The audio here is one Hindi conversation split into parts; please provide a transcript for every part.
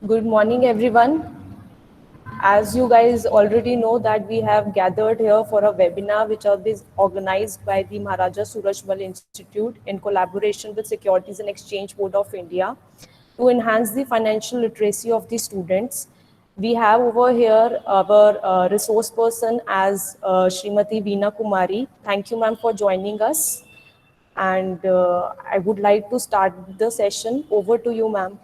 Good morning, everyone. As you guys already know that we have gathered here for a webinar which is organized by the Maharaja Surajmal Institute in collaboration with Securities and Exchange Board of India to enhance the financial literacy of the students. We have over here our resource person as Srimati Veena Kumari. Thank you, ma'am, for joining us. And I would like to start the session. Over to you, ma'am.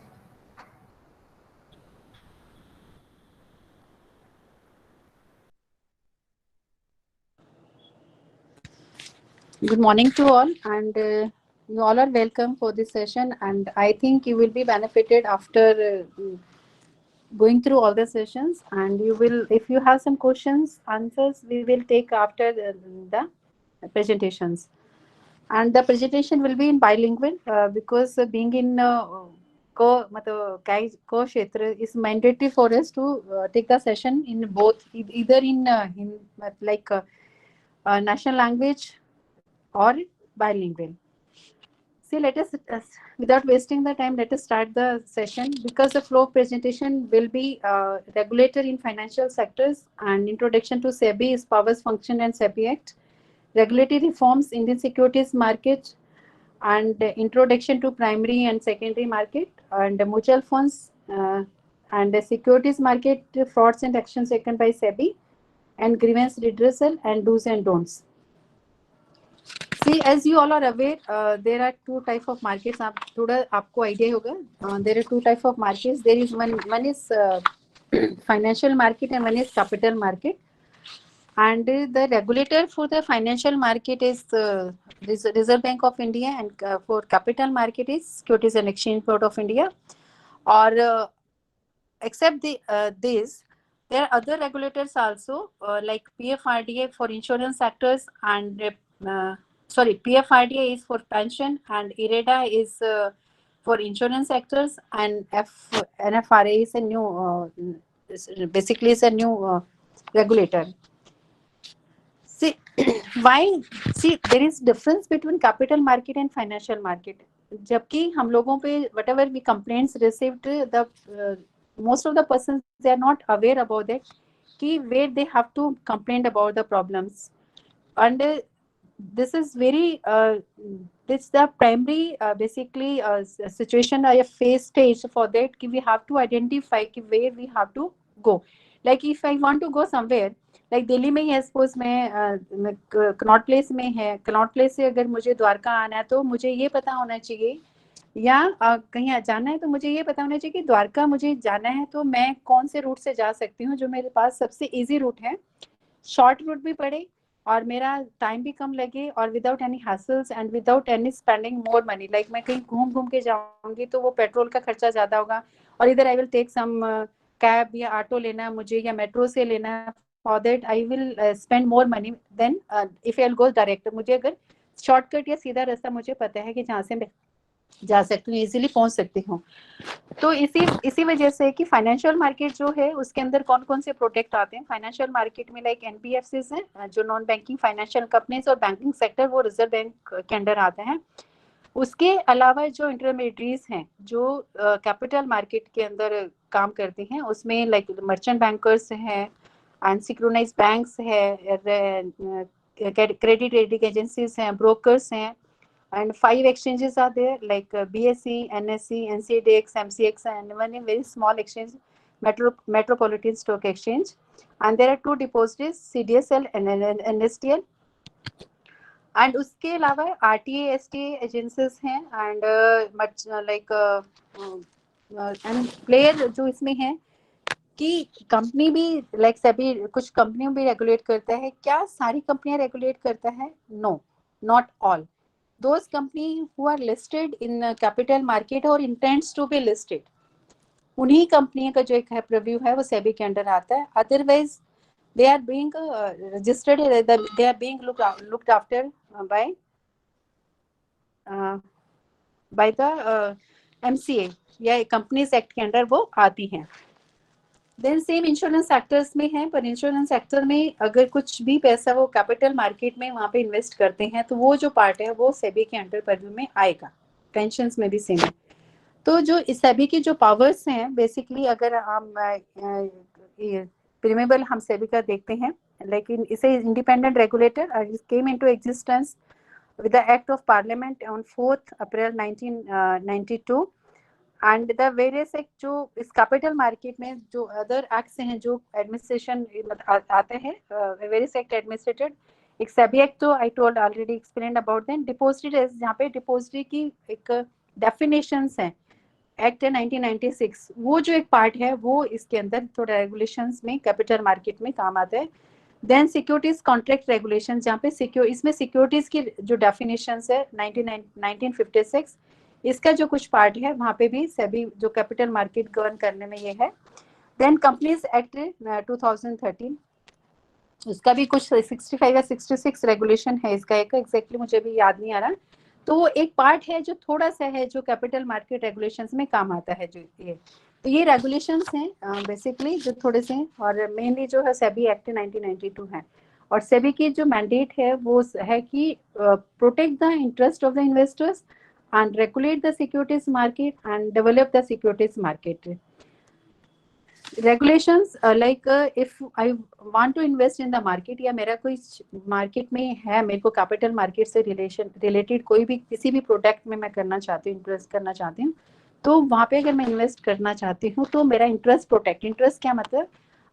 Good morning to all, and you all are welcome for this session. And I think you will be benefited after going through all the sessions. And you will, if you have some questions, answers, we will take after the presentations. And the presentation will be in bilingual because being in को क्षेत्र is mandatory for us to take the session in both either in national language or bilingual. See, let us, without wasting the time, let us start the session because the flow of presentation will be regulator in financial sectors and introduction to SEBI's powers, function and SEBI Act, regulatory reforms, Indian securities market, and introduction to primary and secondary market, and mutual funds, and the securities market frauds and actions taken by SEBI, and grievance redressal and do's and don'ts. See, as you all are aware, there are two type of markets. आप थोड़ा आपको idea होगा. There are two type of markets. There is one is financial market and one is capital market. And the regulator for the financial market is Reserve Bank of India, and for capital market is Securities and Exchange Board of India. Or except this, there are other regulators also like PFRDA for insurance sectors, and PFRDA is for pension, and IREDA is for insurance sectors, and NFRA is a new, basically is a new regulator. See, why? See, there is difference between capital market and financial market. जबकि हम लोगों पे whatever we complaints received, the most of the persons, they are not aware about that कि where they have to complain about the problems. And this is very this the primary basically situation or a phase stage for that कि we have to identify कि where we have to go. Like if I want to go somewhere, like Delhi में ही है, सपोज मैं कनॉट प्लेस में है, कनॉट प्लेस से अगर मुझे द्वारका आना है तो मुझे ये पता होना चाहिए, या कहीं जाना है तो मुझे ये पता होना चाहिए कि द्वारका मुझे जाना है तो मैं कौन से रूट से जा सकती हूँ जो मेरे पास सबसे इजी रूट है, शॉर्ट रूट भी पड़े और मेरा टाइम भी कम लगे, और without any hassles and without any spending more money. Like मैं कहीं घूम घूम के जाऊंगी तो वो पेट्रोल का खर्चा ज्यादा होगा, और इधर I will take some cab या ऑटो लेना है मुझे या मेट्रो से लेना है, for that I will spend more money than if I will go direct. मुझे अगर शॉर्टकट या सीधा रास्ता मुझे पता है कि जहाँ से मैं जा सकती हूँ, इजीली पहुंच सकती हूँ. तो इसी वजह से कि फाइनेंशियल मार्केट जो है उसके अंदर कौन कौन से प्रोडक्ट आते हैं. फाइनेंशियल मार्केट में लाइक एनबीएफसीज हैं जो नॉन बैंकिंग फाइनेंशियल कंपनीज, और बैंकिंग सेक्टर वो रिजर्व बैंक के अंडर आते हैं. उसके अलावा जो इंटरमीडिएट्स हैं जो कैपिटल मार्केट के अंदर काम करते हैं, उसमें लाइक मर्चेंट बैंकर्स हैं, अनसिक्योराइज्ड बैंक्स है, क्रेडिट रेटिंग एजेंसीज हैं, ब्रोकर्स हैं, and 5 exchanges are there like BSE, NSE, NCDX, MCX, and one very small exchange, Metropolitan Stock Exchange. And there are 2 depositories, CDSL and NSDL. And उसके अलावा RTA, STA एजेंसीज हैं, and like and प्लेयर जो इसमें है कि कंपनी भी लाइक सभी कुछ कंपनियों भी रेगुलेट करता है. क्या सारी कंपनियां रेगुलेट करता है? No, not all. Those companies who are listed in capital market or intends to be listed, उन्हीं कंपनियों का जो एक है प्रीव्यू है वो सेबी के अंडर आता है. Otherwise they are being registered, they are being looked after by the MCA या कंपनीज एक्ट के अंडर वो आती हैं. देन सेम इंश्योरेंस सेक्टर्स में है, पर इंश्योरेंस सेक्टर में अगर कुछ भी पैसा वो कैपिटल मार्केट में वहाँ पे इन्वेस्ट करते हैं तो वो जो पार्ट है वो सेबी के अंडर परव्यू में आएगा. पेंशंस में भी सेम है. तो जो इस सभी की जो पावर्स हैं बेसिकली, अगर हम प्रीमेबल हम सेबी का देखते हैं, लेकिन इसे independent regulator came into existence with the Act of Parliament on 4th April 1992 and the various act जो इस कैपिटल मार्केट में जो अदर एक्ट्स हैं जो एडमिनिस्ट्रेशन आते हैं, वेरियस एक्ट एडमिनिस्ट्रेटेड, एक सेबी एक्ट तो I told already explained about then. Depository, जहाँ पे डिपॉजिटरी की एक डेफिनेशंस हैं, एक्ट है 1996, वो जो एक पार्ट है वो इसके अंदर थोड़ा रेगुलेशंस में कैपिटल मार्केट में काम आता है। देन सिक्योरिटीज कॉन्ट्रैक्ट रेगुलेशन, जहाँ पे इसमें सिक्योरिटीज की जो डेफिनेशंस है 1956, इसका जो कुछ पार्ट है वहाँ पे भी सभी जो कैपिटल मार्केट गवर्न करने में ये है। देन कंपनीज एक्ट 2013, उसका भी कुछ 65 या 66 रेगुलेशन है इसका, एक एग्जैक्टली मुझे भी याद नहीं आ रहा। तो वो एक पार्ट है जो थोड़ा सा है जो कैपिटल मार्केट रेगुलेशंस में काम आता है जो ये। तो ये रेगुलेशंस हैं बेसिकली जो थोड़े से, और मेनली जो है सेबी एक्ट 1992 है। और सेबी की जो मैंडेट है वो है कि protect the interest of the investors and regulate the securities market and develop the securities market. Regulations like if I want to invest in the market, या मेरा कोई मार्केट में है, मेरे को कैपिटल मार्केट से रिलेटेड कोई भी किसी भी प्रोडक्ट में मैं करना चाहती हूँ, इन्वेस्ट करना चाहती हूँ, तो वहाँ पे अगर मैं इन्वेस्ट करना चाहती हूँ तो मेरा इंटरेस्ट प्रोटेक्ट, इंटरेस्ट क्या मतलब,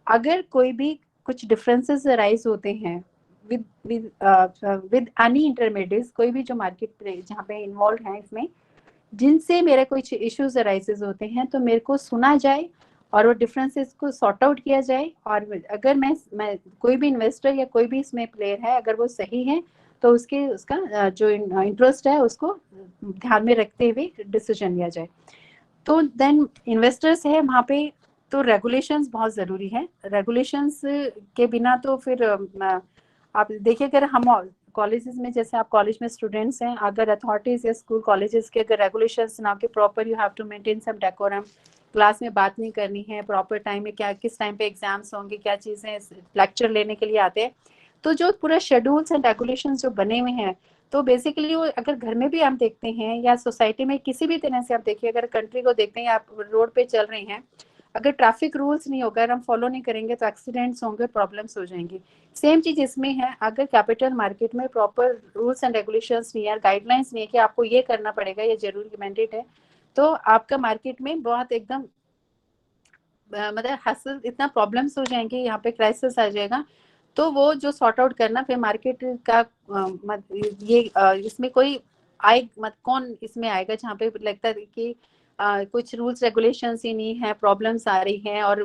अगर कोई भी कुछ डिफरेंसेस राइज होते हैं विद एनी इंटरमीडिएट्स, कोई भी जो मार्केट जहाँ पे इन्वॉल्व हैं इसमें, जिनसे मेरे कुछ इश्यूज अराइजेज होते हैं, तो मेरे को सुना जाए और वो डिफरेंसेस को सॉर्ट आउट किया जाए। और अगर मैं कोई भी इन्वेस्टर या कोई भी इसमें प्लेयर है, अगर वो सही है तो उसका जो इंटरेस्ट है उसको ध्यान में रखते हुए डिसीजन लिया जाए। तो देन इन्वेस्टर्स है वहाँ पे, तो रेगुलेशंस बहुत ज़रूरी है। रेगुलेशंस के बिना तो फिर आप देखिए, अगर हम कॉलेजेस में, जैसे आप कॉलेज में स्टूडेंट्स हैं, अगर अथॉरिटीज या स्कूल कॉलेजेस के अगर रेगुलेशंस ना के proper, you have to maintain some decorum, class में बात नहीं करनी है, प्रॉपर टाइम में क्या किस टाइम पे एग्जाम्स होंगे, क्या चीज़ें लेक्चर लेने के लिए आते हैं, तो जो पूरा शेड्यूल्स एंड रेगुलेशंस जो बने हुए हैं, तो बेसिकली वो अगर घर में भी आप देखते हैं या सोसाइटी में किसी भी तरह से आप देखिए, अगर कंट्री को देखते हैं, आप रोड पे चल रहे हैं, अगर ट्रैफिक रूल्स नहीं होगा, अगर हम फॉलो नहीं करेंगे तो एक्सीडेंट्स होंगे, प्रॉब्लम्स हो जाएंगी। सेम चीज इसमें है, अगर कैपिटल मार्केट में प्रॉपर रूल्स एंड रेगुलेशंस नहीं है, गाइडलाइंस नहीं है कि आपको ये करना पड़ेगा, ये जरूरी मैंडेट है, तो आपका मार्केट में बहुत एकदम मतलब हसल, इतना प्रॉब्लम्स हो जाएंगे, यहाँ पे क्राइसिस आ जाएगा। तो वो जो सॉर्ट आउट करना फिर मार्केट का इसमें कोई आए मत, कौन इसमें आएगा जहाँ पे लगता है कि कुछ रूल्स रेगुलेशंस ही नहीं है, प्रॉब्लम्स आ रही हैं और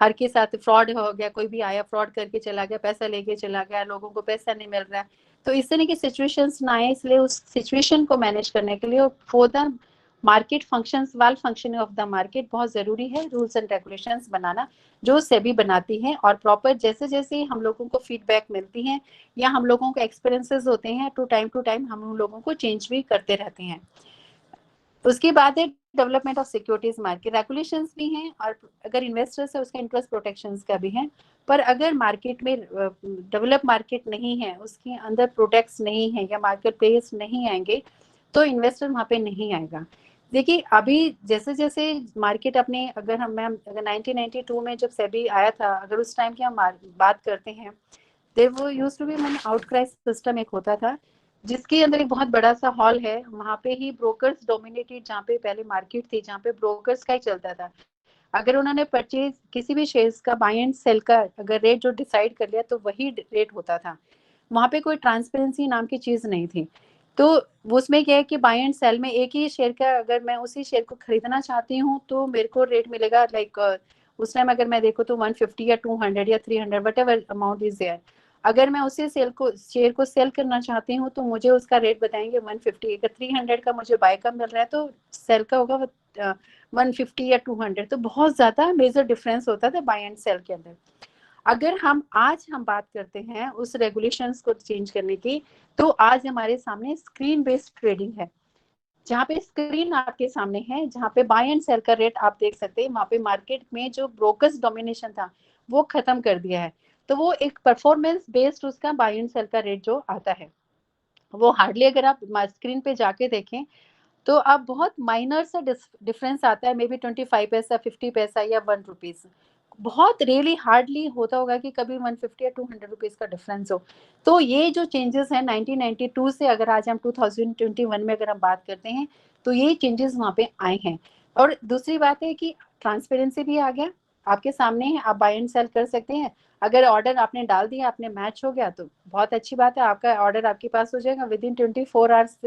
हर के साथ फ्रॉड हो गया, कोई भी आया फ्रॉड करके चला गया, पैसा लेके चला गया, लोगों को पैसा नहीं मिल रहा है। तो इस तरह की सिचुएशंस ना आए, इसलिए उस सिचुएशन को मैनेज करने के लिए for the market functions, well functioning of the market, बहुत जरूरी है रूल्स एंड रेगुलेशंस बनाना, जो सेबी बनाती है। और प्रॉपर जैसे जैसे हम लोगों को फीडबैक मिलती है या हम लोगों को एक्सपीरियंसेस होते हैं, टू टाइम हम उन लोगों को चेंज भी करते रहते हैं। उसके बाद है development of securities market, regulations भी हैं, और अगर इन्वेस्टर्स है उसका इंटरेस्ट प्रोटेक्शंस का भी है। पर अगर मार्केट में डेवलप मार्केट नहीं है, उसके अंदर प्रोडक्ट्स नहीं है या मार्केट प्लेस नहीं आएंगे, तो इन्वेस्टर वहाँ पे नहीं आएगा। देखिए अभी जैसे जैसे मार्केट अपने, अगर हम मैम अगर 1992 में जब सेबी आया था, अगर उस टाइम की हम बात करते हैं, देयर वो used to be man outcry system एक होता था, जिसके अंदर एक बहुत बड़ा सा हॉल है, वहाँ पे ही ब्रोकर्स डोमिनेटेड, जहाँ पे पहले मार्केट थी जहाँ पे ब्रोकर्स का ही चलता था। अगर उन्होंने परचेज किसी भी शेयर्स का बाय एंड सेल का अगर रेट जो डिसाइड कर लिया तो वही रेट होता था, वहाँ पे कोई ट्रांसपेरेंसी नाम की चीज नहीं थी। तो उसमें क्या है कि बाय एंड सेल में एक ही शेयर का, अगर मैं उसी शेयर को खरीदना चाहती हूँ तो मेरे को रेट मिलेगा लाइक उस टाइम अगर मैं देखूँ तो 150 या 200 या 300 whatever amount is there. अगर मैं उसी शेयर को सेल करना चाहती हूँ तो मुझे उसका रेट बताएंगे 150, अगर 300 का मुझे बाय का मिल रहा है तो सेल का होगा 150 या 200। तो बहुत ज्यादा मेजर डिफरेंस होता था बाय एंड सेल के अंदर। अगर हम बात करते हैं उस रेगुलेशंस को चेंज करने की, तो आज हमारे सामने स्क्रीन बेस्ड ट्रेडिंग है, जहाँ पे स्क्रीन आपके सामने है, जहाँ पे बाय एंड सेल का रेट आप देख सकते हैं। वहाँ पे मार्केट में जो ब्रोकर्स डोमिनेशन था वो खत्म कर दिया है, तो वो एक परफॉर्मेंस बेस्ड उसका बाय एंड सेल का रेट जो आता है वो हार्डली, अगर आप स्क्रीन पे जाके देखें तो अब बहुत माइनर सा डिफरेंस आता है, मे बी 25 पैसा, 50 पैसा या 1 रुपीज। बहुत रियली हार्डली होता होगा कि कभी 150 या 200 रुपीज का डिफरेंस हो। तो ये जो चेंजेस हैं 1992 से अगर आज हम 2021 में अगर हम बात करते हैं, तो ये चेंजेस वहाँ पे आए हैं। और दूसरी बात है कि ट्रांसपेरेंसी भी आ गया, आपके सामने है, आप बाय एंड सेल कर सकते हैं। अगर ऑर्डर आपने डाल दिया, आपने मैच हो गया, तो बहुत अच्छी बात है, आपका ऑर्डर आपके पास हो जाएगा विद इन 24 आवर्स।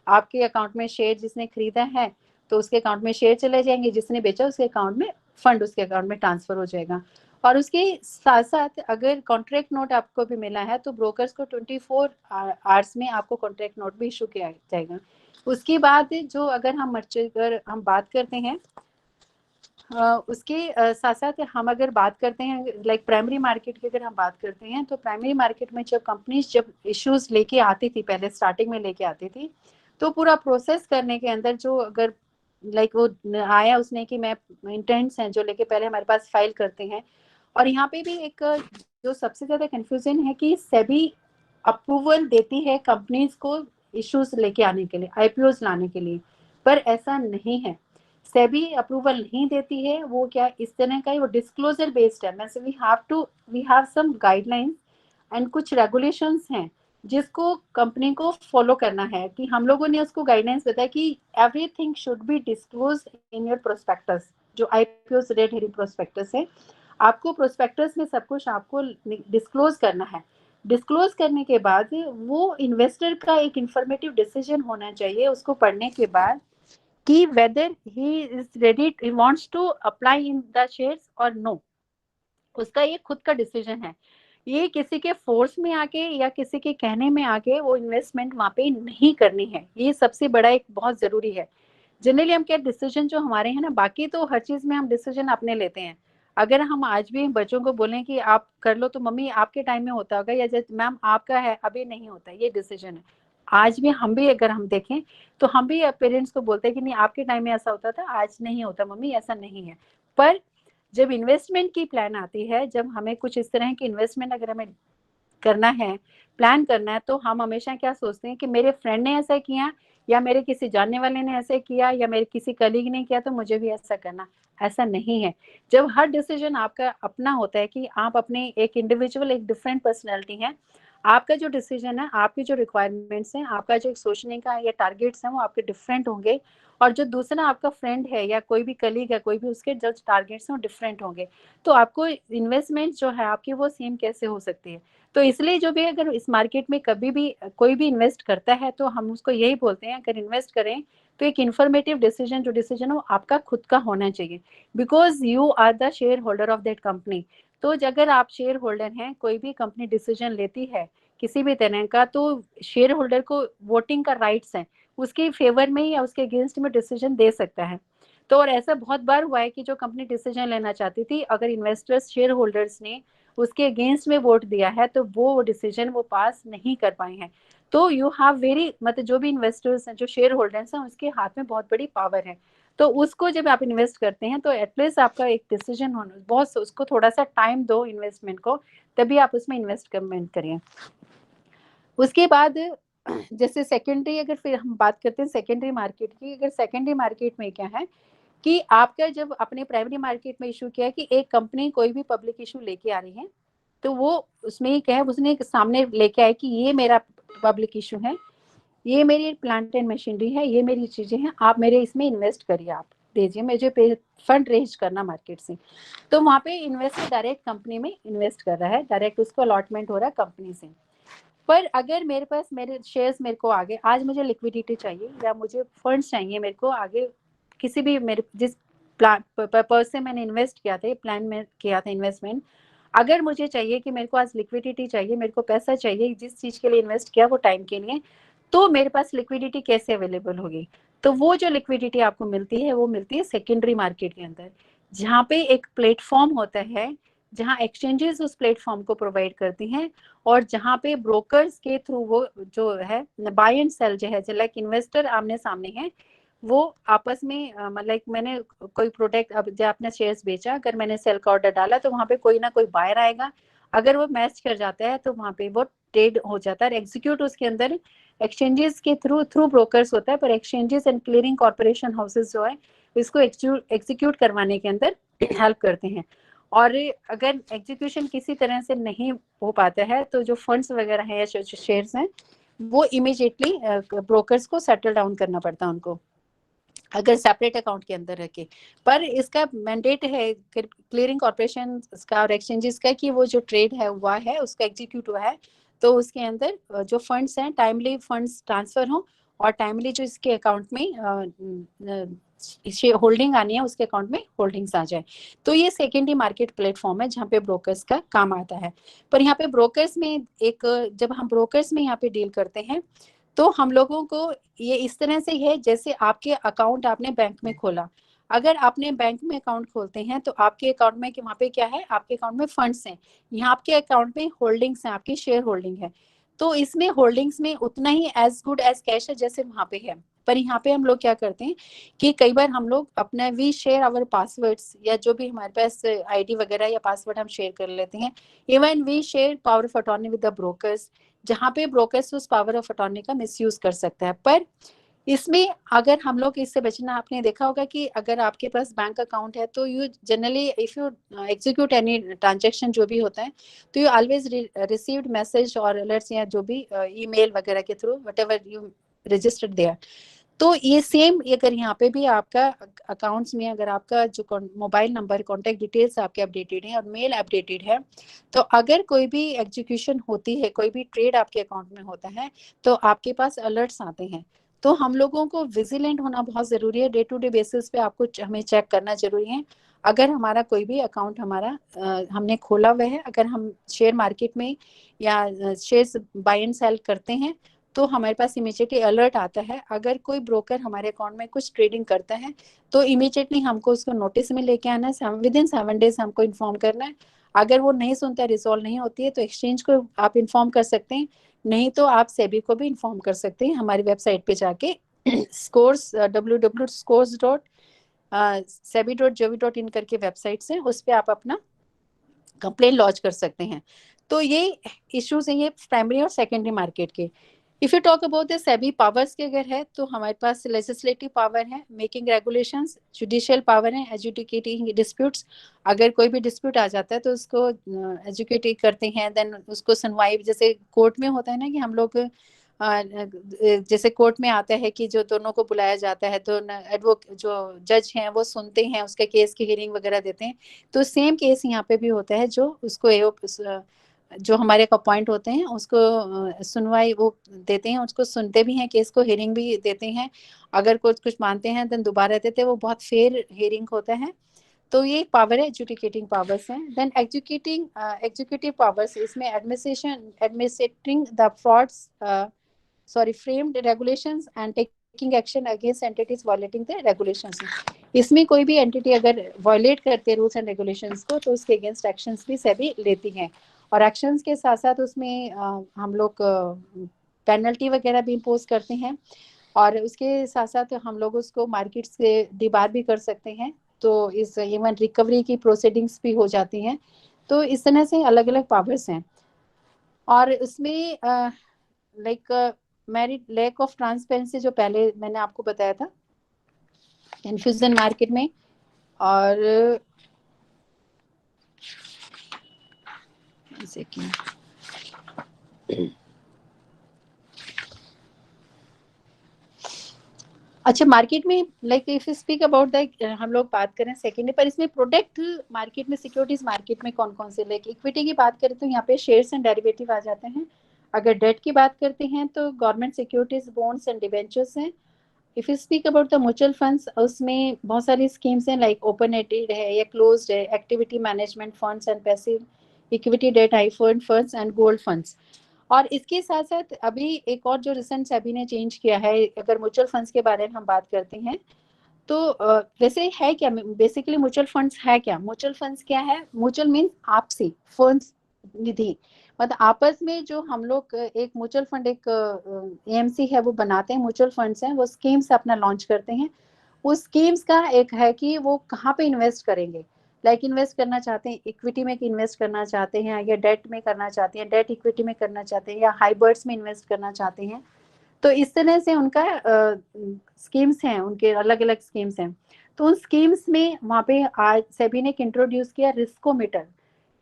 आपके अकाउंट में शेयर जिसने खरीदा है तो उसके अकाउंट में शेयर चले जाएंगे, जिसने बेचा उसके अकाउंट में फंड उसके अकाउंट में ट्रांसफर हो जाएगा। और उसके साथ साथ अगर कॉन्ट्रैक्ट नोट आपको भी मिला है तो ब्रोकर्स को 24 आवर्स में आपको कॉन्ट्रैक्ट नोट भी इशू किया जाएगा। उसके बाद जो अगर हम बात करते हैं उसके साथ साथ हम अगर बात करते हैं लाइक प्राइमरी मार्केट की, अगर हम बात करते हैं तो प्राइमरी मार्केट में जब कंपनीज जब इश्यूज लेके आती थी, पहले स्टार्टिंग में लेके आती थी, तो पूरा प्रोसेस करने के अंदर जो अगर लाइक वो आया उसने कि मैं इंटेंट्स हैं जो लेके पहले हमारे पास फाइल करते हैं। और यहाँ पे भी एक जो सबसे ज्यादा कंफ्यूजन है कि सेबी अप्रूवल देती है कंपनीज को इश्यूज लेके आने के लिए, आईपीओ लाने के लिए, पर ऐसा नहीं है। सेबी अप्रूवल नहीं देती है, वो क्या इस तरह का वो डिस्क्लोजर बेस्ड है। Means we have some guidelines and कुछ रेगुलेशंस हैं जिसको कंपनी को फॉलो करना है, कि हम लोगों ने उसको गाइडलाइंस बताया कि everything should be disclose in your prospectus. जो आईपीओ रेड हेरिंग प्रोस्पेक्टस है, आपको प्रोस्पेक्टस में सब कुछ आपको डिस्क्लोज करना है। डिस्क्लोज करने के बाद वो इन्वेस्टर का एक इंफॉर्मेटिव डिसीजन होना चाहिए उसको पढ़ने के बाद, कि whether he is ready, he wants to apply in the shares और नो। उसका ये खुद का डिसीजन है, ये किसी के फोर्स में आके या किसी के कहने में आके वो इन्वेस्टमेंट वहां पे नहीं करनी है। ये सबसे बड़ा एक बहुत जरूरी है। जनरली हम क्या डिसीजन जो हमारे हैं ना, बाकी तो हर चीज में हम डिसीजन अपने लेते हैं। अगर हम आज भी बच्चों को बोलें कि आप कर लो, तो मम्मी आपके टाइम में होता होगा, या मैम आपका है अभी नहीं होता, ये डिसीजन है। आज भी हम भी अगर हम देखें तो हम भी पेरेंट्स को बोलते हैं कि नहीं आपके टाइम में ऐसा होता था, आज नहीं होता मम्मी, ऐसा नहीं है। पर जब इन्वेस्टमेंट की प्लान आती है, जब हमें कुछ इस तरह की इन्वेस्टमेंट अगर हमें करना है, प्लान करना है, तो हम हमेशा क्या सोचते हैं कि मेरे फ्रेंड ने ऐसा किया, या मेरे किसी जानने वाले ने ऐसे किया, या मेरे किसी कलीग ने किया, तो मुझे भी ऐसा करना। ऐसा नहीं है। जब हर डिसीजन आपका अपना होता है, कि आप अपने एक इंडिविजुअल एक डिफरेंट पर्सनैलिटी है, आपका जो डिसीजन है, आपकी जो रिक्वायरमेंट्स हैं, आपका जो सोचने का या टारगेट्स हैं वो आपके डिफरेंट होंगे। और जो दूसरा आपका फ्रेंड है या कोई भी कलीग है, कोई भी, उसके जो टारगेट्स हैं वो डिफरेंट होंगे। तो आपको इन्वेस्टमेंट जो है आपकी वो सेम कैसे हो सकती है। तो इसलिए जो भी अगर इस मार्केट में कभी भी कोई भी इन्वेस्ट करता है, तो हम उसको यही बोलते हैं अगर इन्वेस्ट करें तो एक इन्फॉर्मेटिव डिसीजन, जो डिसीजन हो आपका खुद का होना चाहिए, because you are the share holder of that company. तो अगर आप शेयर होल्डर हैं, कोई भी कंपनी डिसीजन लेती है किसी भी तरह का, तो शेयर होल्डर को वोटिंग का राइट्स है, उसके फेवर में या उसके अगेंस्ट में डिसीजन दे सकता है। तो और ऐसा बहुत बार हुआ है कि जो कंपनी डिसीजन लेना चाहती थी, अगर इन्वेस्टर्स शेयर होल्डर्स ने उसके अगेंस्ट में वोट दिया है, तो वो डिसीजन वो पास नहीं कर पाए हैं। तो यू हैव वेरी, मतलब जो भी इन्वेस्टर्स हैं, जो शेयर होल्डर्स हैं, उसके हाथ में बहुत बड़ी पावर है। तो उसको जब आप इन्वेस्ट करते हैं तो एटलीस्ट आपका एक डिसीजन होना, बहुत उसको थोड़ा सा टाइम दो इन्वेस्टमेंट को, तभी आप उसमें इन्वेस्टमेंट करिए। उसके बाद जैसे सेकेंडरी, अगर फिर हम बात करते हैं सेकेंडरी मार्केट की, अगर सेकेंडरी मार्केट में क्या है कि आपका जब अपने प्राइमरी मार्केट में इशू किया है कि एक कंपनी कोई भी पब्लिक इशू लेके आ रही है, तो वो उसमें क्या है, उसने सामने लेके आए कि ये मेरा पब्लिक इशू है, ये मेरी प्लांट एंड मशीनरी है, ये मेरी चीजें हैं, आप मेरे इसमें इन्वेस्ट करिए, आप दीजिए मुझे फंड रेज करना मार्केट से। तो वहां पे इन्वेस्टर डायरेक्ट कंपनी में इन्वेस्ट कर रहा है, डायरेक्ट उसको अलॉटमेंट हो रहा है कंपनी से। पर अगर मेरे पास मेरे शेयर्स मेरे को आगे, आज मुझे लिक्विडिटी चाहिए या मुझे फंड्स चाहिए मेरे को आगे, किसी भी मेरे जिस प्लान पर्पज से मैंने इन्वेस्ट किया था, प्लान में किया था इन्वेस्टमेंट, अगर मुझे चाहिए कि मेरे को आज लिक्विडिटी चाहिए, मेरे को पैसा चाहिए जिस चीज के लिए इन्वेस्ट किया वो टाइम के लिए, तो मेरे पास लिक्विडिटी कैसे अवेलेबल होगी। तो वो जो लिक्विडिटी आपको मिलती है वो मिलती है सेकेंडरी मार्केट के अंदर, जहाँ पे एक प्लेटफॉर्म होता है, जहाँ एक्सचेंजेस उस प्लेटफॉर्म को प्रोवाइड करती हैं, और जहाँ पे ब्रोकर्स के थ्रू वो जो है बाय एंड सेल जो है, लाइक इन्वेस्टर आमने सामने है, वो आपस में मतलब मैंने कोई प्रोडक्ट, अब जब आपने शेयर्स बेचा, अगर मैंने सेल का ऑर्डर डाला, तो वहाँ पे कोई ना कोई बायर आएगा, अगर वो मैच कर जाता है तो वहाँ पे वो ट्रेड हो जाता है, एग्जीक्यूट उसके अंदर एक्सचेंजेस के थ्रू ब्रोकर्स होता है, पर exchanges and clearing corporation houses जो है इसको एग्जीक्यूट करवाने के अंदर हेल्प करते हैं। और अगर एग्जीक्यूशन किसी तरह से नहीं हो पाता है तो जो फंड्स वगैरह हैं या शेयर्स हैं वो इमीडिएटली ब्रोकर्स को सेटल डाउन करना पड़ता है उनको, अगर सेपरेट अकाउंट के अंदर रह के। पर इसका मैंडेट है क्लियरिंग कॉर्पोरेशन का और एक्सचेंजेस का कि वो जो ट्रेड है हुआ है उसका एग्जीक्यूट हुआ है तो उसके अंदर जो फंड्स हैं टाइमली फंड्स ट्रांसफर हो और टाइमली जो इसके अकाउंट में होल्डिंग आनी है उसके अकाउंट में होल्डिंग्स आ जाए। तो ये सेकेंडरी मार्केट प्लेटफॉर्म है जहाँ पे ब्रोकर्स का काम आता है। पर यहाँ पे ब्रोकर्स में जब हम ब्रोकर्स में यहाँ पे डील करते हैं तो हम लोगों को ये इस तरह से है जैसे आपके अकाउंट आपने बैंक में खोला। अगर आपने बैंक में अकाउंट खोलते हैं तो आपके अकाउंट में वहाँ पे क्या है, आपके अकाउंट में फंड्स हैं, यहाँ आपके अकाउंट में होल्डिंग्स हैं, आपकी शेयर होल्डिंग है। तो इसमें होल्डिंग्स में उतना ही एज गुड एज कैश है जैसे वहाँ पे है। पर यहाँ पे हम लोग क्या करते हैं कि कई बार हम लोग अपना वी शेयर आवर पासवर्ड्स या जो भी हमारे पास आईडी वगैरह या पासवर्ड हम शेयर कर लेते हैं। Even we share power of attorney with the brokers, जहाँ पे ब्रोकर्स उस पावर ऑफ अटॉर्नी का मिसयूज कर सकता है। पर इसमें अगर हम लोग इससे बचना, आपने देखा होगा कि अगर आपके पास बैंक अकाउंट है तो you generally if you execute any transaction जो भी होता है तो यू ऑलवेज रिसीव्ड मैसेज और अलर्ट्स या जो भी ईमेल वगैरह के through whatever you registered there. तो ये सेम अगर यहाँ पे भी आपका अकाउंट्स में अगर आपका जो मोबाइल नंबर कॉन्टेक्ट डिटेल्स आपके अपडेटेड हैं और मेल अपडेटेड है तो अगर कोई भी एग्जीक्यूशन होती है, कोई भी ट्रेड आपके अकाउंट में होता है तो आपके पास अलर्ट्स आते हैं। तो हम लोगों को विजिलेंट होना बहुत जरूरी है, डे टू डे बेसिस पे आपको हमें चेक करना जरूरी है। अगर हमारा कोई भी अकाउंट हमारा हमने खोला हुआ है, अगर हम शेयर मार्केट में या शेयर्स बाय एंड सेल करते हैं तो हमारे पास इमीडिएटली अलर्ट आता है। अगर कोई ब्रोकर हमारे अकाउंट में कुछ ट्रेडिंग करता है तो इमीडिएटली हमको उसको नोटिस में लेके आना है, विद इन 7 डेज हमको इन्फॉर्म करना है। अगर वो नहीं सुनता, रिजॉल्व नहीं होती है तो एक्सचेंज को आप इन्फॉर्म कर सकते हैं, नहीं तो आप सेबी को भी इन्फॉर्म कर सकते हैं हमारी वेबसाइट पे जाके स्कोर्स www.scores.sebi.gov.in करके वेबसाइट से उस पर आप अपना कंप्लेन लॉन्च कर सकते हैं। तो ये इश्यूज हैं ये प्राइमरी और सेकेंडरी मार्केट के। If you talk about the SEBI powers के अगर है तो हमारे पास लेजिस्लेटिव पावर है, मेकिंग रेगुलेशंस, जुडिशियल पावर है, एजुकेटिंग डिस्प्यूट्स। अगर कोई भी डिस्प्यूट आ जाता है तो उसको एजुकेट करते हैं, देन उसको सुनवाई जैसे कोर्ट में होता है ना कि हम लोग जैसे कोर्ट में आता है कि जो दोनों को बुलाया जाता है तो जो जज हैं वो सुनते हैं उसके केस की हियरिंग वगैरह देते हैं। तो सेम केस यहाँ पे भी होता है, जो उसको जो हमारे अपॉइंट होते हैं उसको सुनवाई वो देते हैं, उसको सुनते भी हैं, केस को हियरिंग भी देते हैं। अगर कुछ मानते हैं देन दोबारा देते हैं, वो बहुत फेयर हियरिंग होता है। तो ये पावर है, एजुकेटिंग पावर्स हैं। देन एग्जीक्यूटिव पावर्स, इसमें administrating the frauds framed regulations and taking action against entities violating the regulations। इसमें कोई भी एंटिटी अगर वायलेट करते हैं रूल्स एंड रेगुलेशंस को तो उसके अगेंस्ट एक्शंस भी सेबी लेती हैं। और एक्शंस के साथ साथ उसमें हम लोग पेनल्टी वगैरह भी इम्पोज करते हैं और उसके साथ साथ हम लोग उसको मार्केट से डिबार भी कर सकते हैं। तो इस इवन रिकवरी की प्रोसीडिंग्स भी हो जाती हैं। तो इस तरह से अलग अलग पावर्स हैं। और उसमें like merit lack of transparency जो पहले मैंने आपको बताया था कन्फ्यूजन मार्केट में। और अच्छा, मार्केट में like if speak about the हम लोग बात करें सेकेंडरी पर, इसमें प्रोडक्ट मार्केट में सिक्योरिटीज मार्केट में कौन कौन से, लाइक इक्विटी की बात करें तो यहाँ पे शेयर्स एंड डेरिवेटिव आ जाते हैं। अगर डेट की बात करते हैं तो government securities, bonds and debentures हैं। If you speak about the mutual funds, उसमें बहुत सारी स्कीम्स हैं लाइक ओपन एंडेड है या क्लोज्ड है, activity management funds and passive equity debt hybrid funds and gold funds. और इसके साथ साथ अभी एक और जो रिसेंट सेबी ने चेंज किया है, अगर म्यूचुअल फंड्स के बारे में हम बात करते हैं तो वैसे है क्या, बेसिकली म्यूचुअल फंड्स है क्या? म्यूचुअल फंड्स क्या है? म्यूचुअल मीन्स आपसी, फंड्स निधि, मतलब आपस में जो हम लोग एक म्यूचुअल फंड एक एएमसी है वो बनाते हैं, म्यूचुअल फंड्स हैं वो स्कीम्स अपना लॉन्च करते हैं। उस स्कीम्स का एक है कि वो कहाँ पे इन्वेस्ट करेंगे, लाइक इन्वेस्ट करना चाहते हैं इक्विटी में इन्वेस्ट करना चाहते हैं या डेट में करना चाहते हैं, डेट इक्विटी में करना चाहते हैं या हाइब्रिड्स में इन्वेस्ट करना चाहते हैं। तो इस तरह से उनका स्कीम्स हैं, उनके अलग अलग स्कीम्स हैं। तो उन स्कीम्स में वहाँ पे आज सेबी ने इंट्रोड्यूस किया रिस्कोमीटर,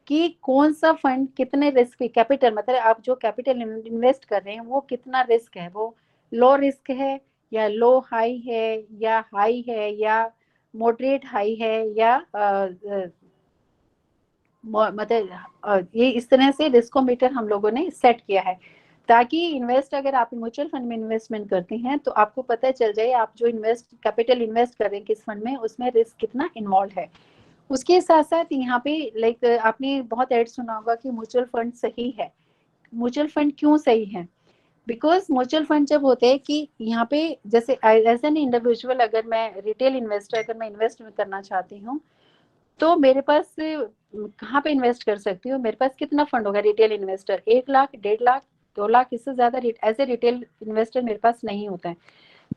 कि कौन सा फंड कितने रिस्क पे, कैपिटल मतलब आप जो कैपिटल इन्वेस्ट कर रहे हैं वो कितना रिस्क है, वो लो रिस्क है या लो हाई है या हाई है या मॉडरेट हाई है या मतलब ये इस तरह से रिस्कोमीटर हम लोगों ने सेट किया है, ताकि इन्वेस्ट अगर आप म्यूचुअल फंड में इन्वेस्टमेंट करते हैं तो आपको पता चल जाए आप जो कैपिटल इन्वेस्ट कर रहे हैं किस फंड में, उसमें रिस्क कितना इन्वॉल्व है। उसके साथ साथ यहाँ पे लाइक आपने बहुत ऐड सुना होगा कि म्यूचुअल फंड सही है। म्यूचुअल फंड क्यों सही है? बिकॉज म्यूचुअल फंड जब होते हैं कि यहाँ पे जैसे एज एन इंडिविजुअल, अगर मैं रिटेल इन्वेस्टर, अगर मैं इन्वेस्ट करना चाहती हूँ तो मेरे पास कहाँ पे इन्वेस्ट कर सकती हूँ, मेरे पास कितना फंड होगा रिटेल इन्वेस्टर, 1 लाख, 1.5 लाख, 2 लाख, इससे ज्यादा एज ए रिटेल इन्वेस्टर मेरे पास नहीं होता है।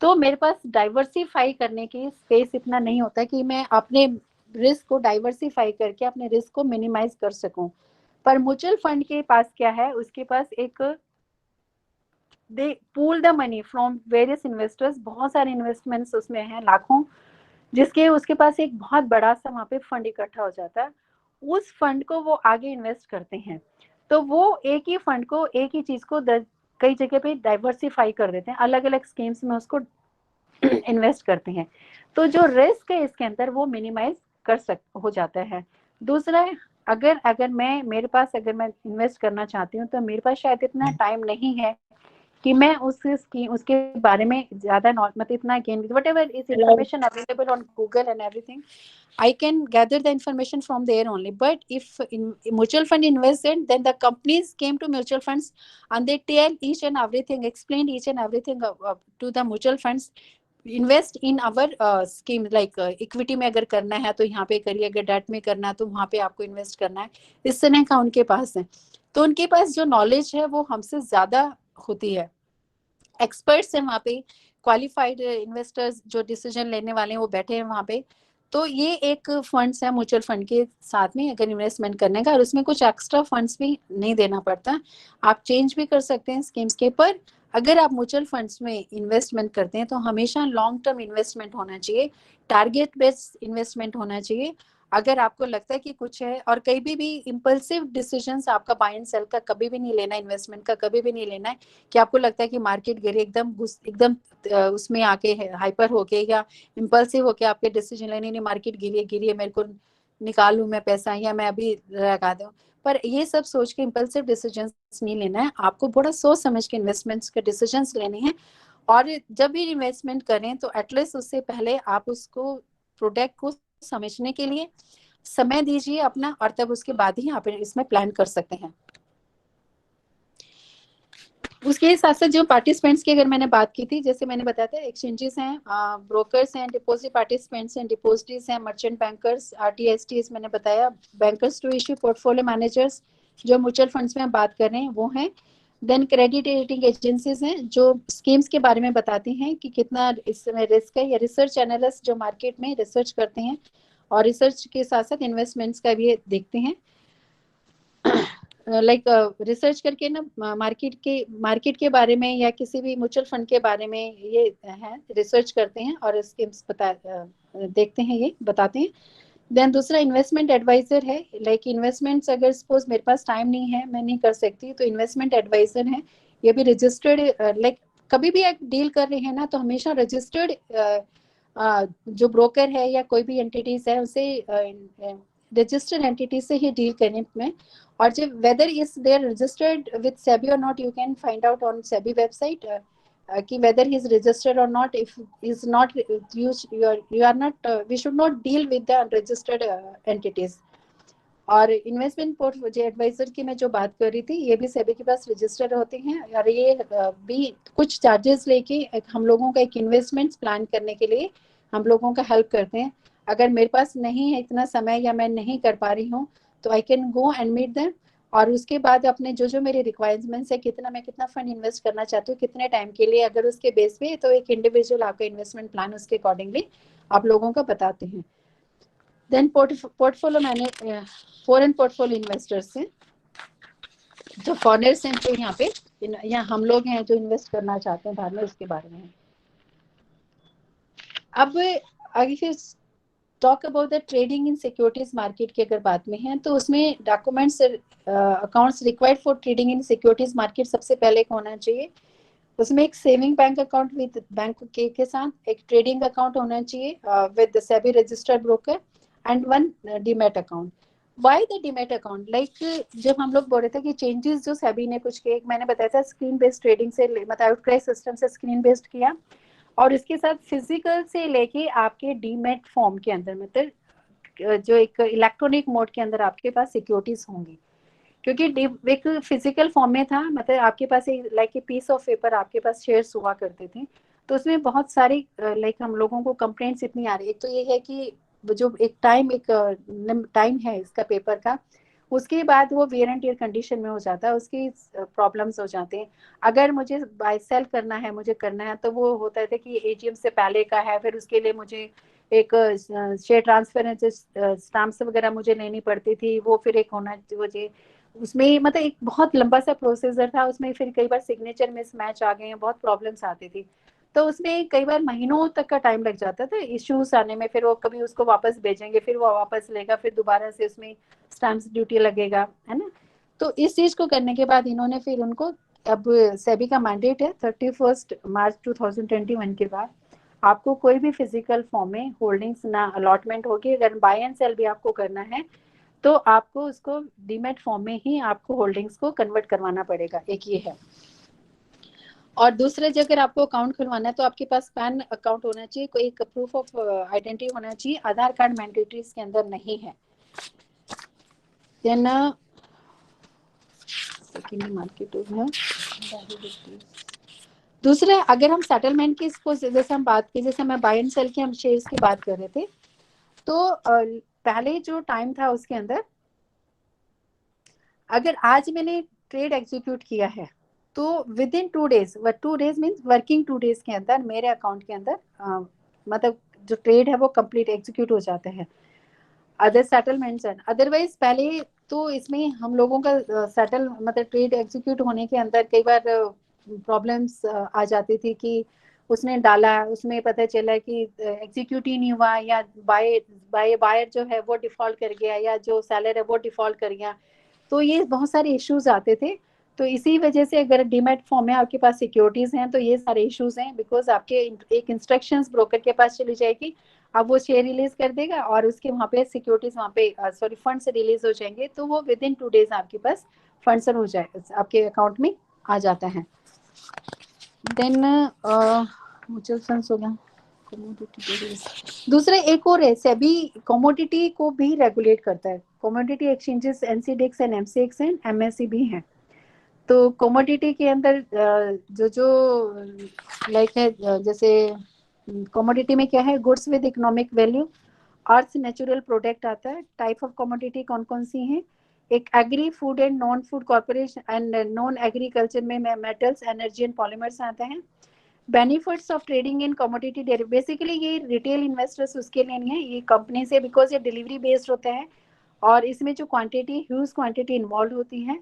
तो मेरे पास डाइवर्सिफाई करने की स्पेस इतना नहीं होता कि मैं अपने रिस्क को डाइवर्सिफाई करके अपने रिस्क को मिनिमाइज कर सकूं। पर म्यूचुअल फंड के पास क्या है, उसके पास एक they pool the money from various investors, बहुत सारे इन्वेस्टमेंट्स उसमें हैं लाखों, जिसके उसके पास एक बहुत बड़ा सा वहाँ पे फंड इकट्ठा हो जाता है। उस फंड को वो आगे इन्वेस्ट करते हैं, तो वो एक ही फंड को, एक ही चीज को कई जगह पे डाइवर्सिफाई कर देते हैं, अलग अलग स्कीम्स में उसको इन्वेस्ट करते हैं। तो जो रिस्क है इसके अंदर वो मिनिमाइज हो जाता है। दूसरा, अगर अगर मैं मेरे पास अगर मैं इन्वेस्ट करना चाहती हूँ तो मेरे पास शायद इतना टाइम नहीं है कि मैं उसके बारे में ज्यादा मतलब इतना gain, what ever is information available on Google and everything, I can gather the information from there only. But if in mutual fund invested, then the companies came to mutual funds and they tell each and everything, explained each and everything to the mutual funds. Invest in our scheme, like equity में अगर करना है तो यहाँ पे करिए, अगर डेट में करना है तो वहाँ पे आपको इन्वेस्ट करना है, इस तरह का उनके पास है। तो उनके पास जो नॉलेज है वो हमसे ज्यादा होती है, एक्सपर्ट्स हैं वहाँ पे, क्वालिफाइड इन्वेस्टर्स जो डिसीजन लेने वाले हैं वो बैठे हैं वहाँ पे। तो ये एक फंड्स है म्यूचुअल फंड के साथ में अगर इन्वेस्टमेंट करने का, और उसमें कुछ एक्स्ट्रा फंड्स भी नहीं देना पड़ता, आप चेंज भी कर सकते हैं स्कीम्स के। पर अगर आप म्यूचुअल फंड्स में इन्वेस्टमेंट करते हैं तो हमेशा लॉन्ग टर्म इन्वेस्टमेंट होना चाहिए, टारगेट बेस्ड इन्वेस्टमेंट होना चाहिए। अगर आपको लगता है कि कुछ है, और कभी भी इम्पल्सिव डिसीजंस आपका बाय एंड सेल का कभी भी नहीं लेना, इन्वेस्टमेंट का कभी भी नहीं लेना है कि आपको लगता है कि मार्केट गिरे एकदम उसमें आके हाइपर होके या इम्पल्सिव होके आपके डिसीजन लेने, नहीं मार्केट गिरी है मेरे को निकालूं मैं पैसा या मैं अभी लगा दूं। पर ये सब सोच के इम्पल्सिव डिसीजंस नहीं लेना है, आपको बड़ा सोच समझ के इन्वेस्टमेंट्स के डिसीजंस लेने हैं। और जब भी इन्वेस्टमेंट करें तो एटलीस्ट उससे पहले आप उसको प्रोडक्ट को समझने के लिए समय दीजिए अपना, और तब उसके बाद ही आप इसमें प्लान कर सकते हैं। उसके साथ साथ जो पार्टिसिपेंट्स की अगर मैंने बात की थी, जैसे मैंने बताया था, एक्सचेंजेस हैं, ब्रोकर्स हैं, डिपॉजिट पार्टिसिपेंट्स हैं, डिपॉजिटरीज हैं, मर्चेंट बैंकर्स, आरटीएसटीज मैंने बताया, bankers to issue, portfolio managers जो म्यूचुअल फंड्स में हम बात कर रहे हैं वो हैं। देन क्रेडिट रेटिंग एजेंसीज हैं जो स्कीम्स के बारे में बताती हैं कि कितना इसमें रिस्क है, या रिसर्च एनालिस्ट जो मार्केट में रिसर्च करते हैं और रिसर्च के साथ साथ इन्वेस्टमेंट्स का भी देखते हैं, लाइक रिसर्च करके ना मार्केट के बारे में या किसी भी म्यूचुअल फंड के बारे में ये है, रिसर्च करते हैं और स्कीम्स देखते हैं, ये बताते हैं। देन दूसरा इन्वेस्टमेंट एडवाइजर है, लाइक इन्वेस्टमेंट्स अगर सपोज मेरे पास टाइम नहीं है, मैं नहीं कर सकती, तो इन्वेस्टमेंट एडवाइजर है, ये भी रजिस्टर्ड, लाइक कभी भी एक डील कर रहे हैं ना तो हमेशा रजिस्टर्ड जो ब्रोकर है या कोई भी एंटिटीज है उसे रजिस्टर्ड एंटिटी से ही डील करने में। और जब whether is there registered with SEBI or not, you can find out on SEBI website कि whether he is registered or not. If is not, you are not, we should not deal with the unregistered entities. और इन्वेस्टमेंट पोर्टफोलियो एडवाइजर की मैं जो बात कर रही थी, ये भी सेबी के पास रजिस्टर्ड होते हैं, और ये भी कुछ चार्जेस लेके हम लोगों का एक इन्वेस्टमेंट प्लान करने के लिए हम लोगों का हेल्प करते हैं। अगर मेरे पास नहीं है इतना समय या मैं नहीं कर पा रही हूँ तो I can go and meet them, और उसके बाद अपने जो मेरे रिक्वायरमेंट्स है, मैं कितना फंड इन्वेस्ट करना चाहती हूँ कितने टाइम के लिए, अगर उसके बेस पे तो एक इंडिविजुअल आपका इन्वेस्टमेंट प्लान उसके अकॉर्डिंगली आप लोगों का बताते हैं। Then portfolio manage, foreign portfolio investors हैं जो फॉरेनर्स हैं जो यहाँ पे या हम लोग हैं जो इन्वेस्ट करना चाहते हैं बाहर में, उसके बारे में है। अब अगर talk about the trading in securities market की अगर बात में है, तो उसमें documents accounts required for trading in securities market सबसे पहले होना चाहिए। उसमें एक saving bank account with bank के साथ एक ट्रेडिंग अकाउंट होना चाहिए with SEBI registered broker and one demat account. Why the demat account? Like जब हम लोग बोल रहे थे कि चेंजेस जो सेबी ने कुछ किए, मैंने बताया था स्क्रीन बेस्ड ट्रेडिंग से, मतलब आउटक्राई सिस्टम से स्क्रीन बेस्ड किया, और इसके साथ फिजिकल से लेके आपके डीमैट फॉर्म के अंदर, मतलब जो एक इलेक्ट्रॉनिक मोड के अंदर आपके पास सिक्योरिटीज होंगी। क्योंकि एक फिजिकल फॉर्म में था, मतलब आपके पास like a piece of paper आपके पास शेयर्स हुआ करते थे, तो उसमें बहुत सारी लाइक हम लोगों को कंप्लेंट्स इतनी आ रही। एक तो ये है कि जो एक टाइम है इसका पेपर का, उसके बाद वो वेयर एंड टियर कंडीशन में हो जाता है, उसकी प्रॉब्लम्स हो जाते हैं। अगर मुझे बाय सेल करना है, मुझे करना है, तो वो होता है कि एजीएम से पहले का है, फिर उसके लिए मुझे एक शेयर ट्रांसफर स्टाम्प्स वगैरह मुझे लेनी पड़ती थी, वो फिर एक होना मुझे उसमें, मतलब एक बहुत लंबा सा प्रोसीजर था उसमें। फिर कई बार सिग्नेचर मिसमैच आ गए हैं, बहुत प्रॉब्लम्स आती थी, तो उसमें कई बार महीनों तक का टाइम लग जाता था इश्यूज आने में। फिर वो कभी उसको वापस भेजेंगे, फिर वो वापस लेगा, फिर दोबारा से उसमें स्टैम्प ड्यूटी लगेगा, है ना। तो इस चीज को करने के बाद इन्होंने फिर उनको, अब सेबी का मैंडेट है 31 मार्च 2021 के बाद आपको कोई भी फिजिकल फॉर्म में होल्डिंग्स ना अलॉटमेंट होगी। अगर बाय एंड सेल भी आपको करना है तो आपको उसको डीमैट फॉर्म में ही आपको होल्डिंग्स को कन्वर्ट करवाना पड़ेगा, एक ये है। और दूसरे जगह अगर आपको अकाउंट खुलवाना है तो आपके पास पैन अकाउंट होना चाहिए, कोई एक प्रूफ ऑफ आइडेंटिटी होना चाहिए। आधार कार्ड मैंडेटरी इसके अंदर नहीं है। देन मार्केट है दूसरे, अगर हम सेटलमेंट की इसको जैसे हम बात की, जैसे मैं बाय एंड सेल की हम शेयर्स की बात कर रहे थे, तो पहले जो टाइम था उसके अंदर, अगर आज मैंने ट्रेड एग्जीक्यूट किया है तो with in 2 days, 2 days means working 2 days के अंदर मेरे अकाउंट के अंदर मतलब जो ट्रेड है वो कंप्लीट एग्जीक्यूट हो जाते हैं। अदर सेटलमेंट्स एंड अदरवाइज, पहले तो इसमें हम लोगों का सेटल मतलब ट्रेड एग्जीक्यूट होने के अंदर कई बार प्रॉब्लम्स आ जाती थी कि उसने डाला, उसमें पता चला कि एग्जीक्यूट ही नहीं हुआ, या बायर जो है वो डिफॉल्ट कर गया, या जो सेलर है वो डिफॉल्ट कर गया। तो ये बहुत सारे इश्यूज आते थे। तो इसी वजह से अगर डीमैट फॉर्म में आपके पास सिक्योरिटीज हैं तो ये सारे इश्यूज हैं, बिकॉज आपके एक इंस्ट्रक्शंस ब्रोकर के पास चली जाएगी, अब वो शेयर रिलीज कर देगा और उसके वहाँ पे सिक्योरिटीज वहाँ पे सॉरी फंड्स रिलीज हो जाएंगे, तो वो विद इन 2 डेज आपके पास फंड्स हो जाए, आपके अकाउंट में आ जाता है। देन म्यूचुअल फंड्स हो गया। दूसरा एक और है, सेबी कमोडिटी को भी रेगुलेट करता है। Commodity exchanges NCDEX and MCX and MSc भी हैं। तो कमोडिटी के अंदर जो जो लाइक है, जैसे कमोडिटी में क्या है, goods with economic value, earth natural product आता है। टाइप ऑफ कमोडिटी कौन कौन सी हैं, एक agri food and non food corporation and non agriculture में मेटल्स एनर्जी एंड पॉलीमर्स आते हैं। Benefits of trading in commodity derivative, basically ये रिटेल इन्वेस्टर्स उसके लिए नहीं है, ये कंपनी से, बिकॉज ये डिलीवरी बेस्ड होता है और इसमें जो क्वांटिटी ह्यूज क्वांटिटी इन्वॉल्व होती है,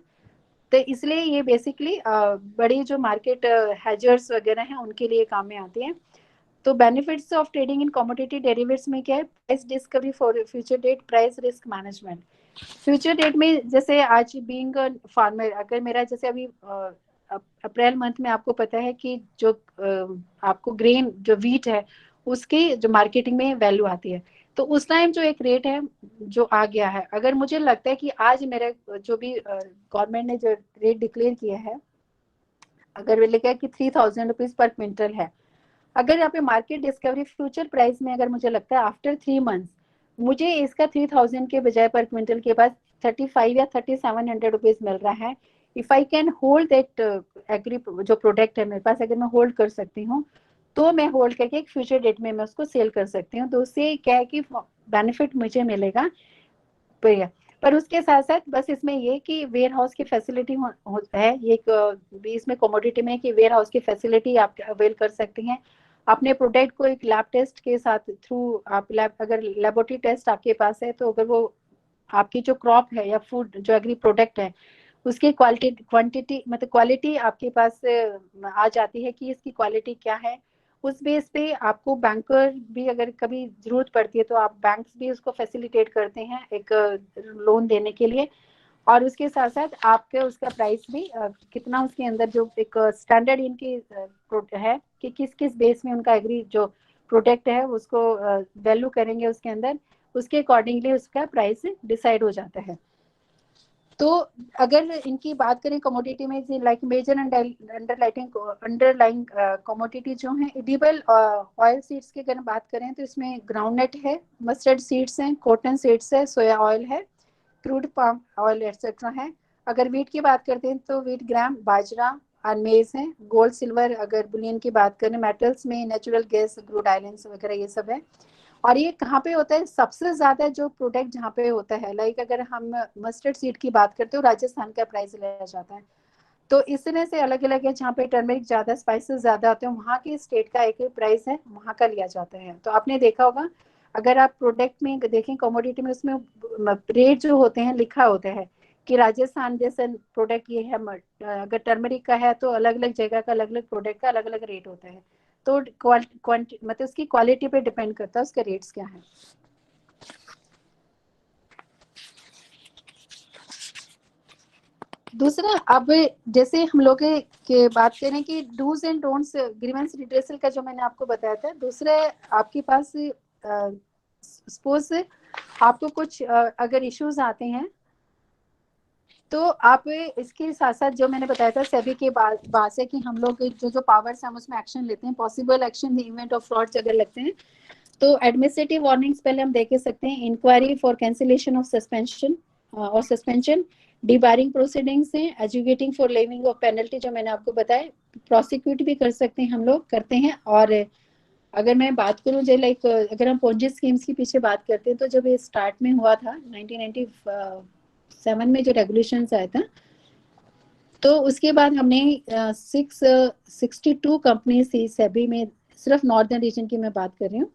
तो इसलिए ये बेसिकली बड़ी जो मार्केट हैजर्स वगैरह हैं उनके लिए काम में आती है। तो benefits of trading in commodity derivatives में क्या है, price discovery for future date, price risk management. Future date में जैसे आज बीइंग अ फार्मर, अगर मेरा जैसे अभी अप्रैल मंथ में आपको पता है कि जो आपको ग्रेन जो वीट है उसकी जो मार्केटिंग में वैल्यू आती है, तो उस टाइम जो एक रेट है जो आ गया है, अगर मुझे लगता है कि आज मेरा जो भी गवर्नमेंट ने जो रेट डिक्लेयर किया है, अगर वे लिखा है कि 3000 रुपीज पर क्विंटल है, अगर यहाँ पे मार्केट डिस्कवरी फ्यूचर प्राइस में अगर मुझे लगता है आफ्टर 3 मंथ्स मुझे इसका 3000 के बजाय पर क्विंटल के बाद 35 या 3700 रुपीज मिल रहा है, if I can hold that agri जो प्रोडक्ट है मेरे पास, अगर मैं होल्ड कर सकती हूँ तो मैं होल्ड करके एक फ्यूचर डेट में मैं उसको सेल कर सकती हूँ। तो उससे क्या है कि बेनिफिट मुझे मिलेगा। पर उसके साथ साथ बस इसमें ये कि वेयर हाउस की फैसिलिटी है, ये भी इसमें कमोडिटी में कि वेयर हाउस की फैसिलिटी आप अवेल कर सकती हैं। अपने प्रोडक्ट को एक लैब टेस्ट के साथ थ्रू आप अगर लेबोरेटरी टेस्ट आपके पास है, तो अगर वो आपकी जो क्रॉप है या फूड जो एग्री प्रोडक्ट है उसकी क्वालिटी क्वांटिटी मतलब क्वालिटी आपके पास आ जाती है कि इसकी क्वालिटी क्या है। उस बेस पे आपको बैंकर भी अगर कभी जरूरत पड़ती है तो आप बैंक्स भी उसको फैसिलिटेट करते हैं एक लोन देने के लिए। और उसके साथ साथ आपके उसका प्राइस भी कितना उसके अंदर जो एक स्टैंडर्ड इनकी है कि किस किस बेस में उनका एग्री जो प्रोडक्ट है उसको वैल्यू करेंगे उसके अंदर, उसके अकॉर्डिंगली उसका प्राइस डिसाइड हो जाता है। तो अगर इनकी बात करें कमोडिटी में, लाइक मेजर अंडरलाइंग कमोडिटी जो है एडिबल ऑयल सीड्स की अगर बात करें तो इसमें ग्राउंडनट है, मस्टर्ड सीड्स हैं, कॉटन सीड्स है, सोया ऑयल है, क्रूड पाम ऑयल एक्सेट्रा है। अगर वीट की बात करते हैं तो वीट ग्राम, बाजरा और मेज है। गोल्ड सिल्वर अगर बुलियन की बात करें, मेटल्स में नेचुरल गैस, क्रूड आइलैंड्स वगैरह ये सब है। और ये कहाँ पे होता है सबसे ज्यादा जो प्रोडक्ट जहाँ पे होता है, लाइक अगर हम मस्टर्ड सीड की बात करते हो राजस्थान का प्राइस लिया जाता है। तो इस तरह से अलग अलग है, जहाँ पे टर्मरिक ज्यादा, स्पाइसेस ज्यादा होते हैं, वहाँ की स्टेट का एक प्राइस है, वहाँ का लिया जाता है। तो आपने देखा होगा अगर आप प्रोडक्ट में देखें कमोडिटी में, उसमें रेट जो होते हैं लिखा होता है कि राजस्थान जैसे प्रोडक्ट ये है। अगर टर्मरिक का है तो अलग अलग जगह का अलग अलग प्रोडक्ट का अलग अलग रेट होता है। तो मतलब उसकी क्वालिटी पे डिपेंड करता है उसके रेट्स क्या है। दूसरा, अब जैसे हम लोग के बात करें कि dos and don'ts grievance redressal का जो मैंने आपको बताया था। दूसरे आपके पास सपोज आपको कुछ अगर इश्यूज आते हैं तो आप इसके साथ साथ जो मैंने बताया था सेबी के बाद से कि हम लोग जो जो पावर्स हम उसमें एक्शन लेते हैं, possible action the event of frauds अगर लगते हैं तो एडमिनिस्ट्रेटिव वार्निंग्स पहले हम देख सकते हैं, inquiry for cancellation of suspension और सस्पेंशन, डिबारिंग प्रोसीडिंग्स हैं, educating for levying of penalty जो मैंने आपको बताया, प्रोसिक्यूट भी कर सकते हैं, हम लोग करते हैं। और अगर मैं बात करूं जो लाइक अगर हम पोंजी स्कीम्स के पीछे बात करते हैं तो जब ये स्टार्ट में हुआ था 1997 में जो रेगुलेशंस आया था, तो उसके बाद हमने 662 कंपनीज थी सेबी में, सिर्फ नॉर्दर्न रीजन की मैं बात कर रही हूँ,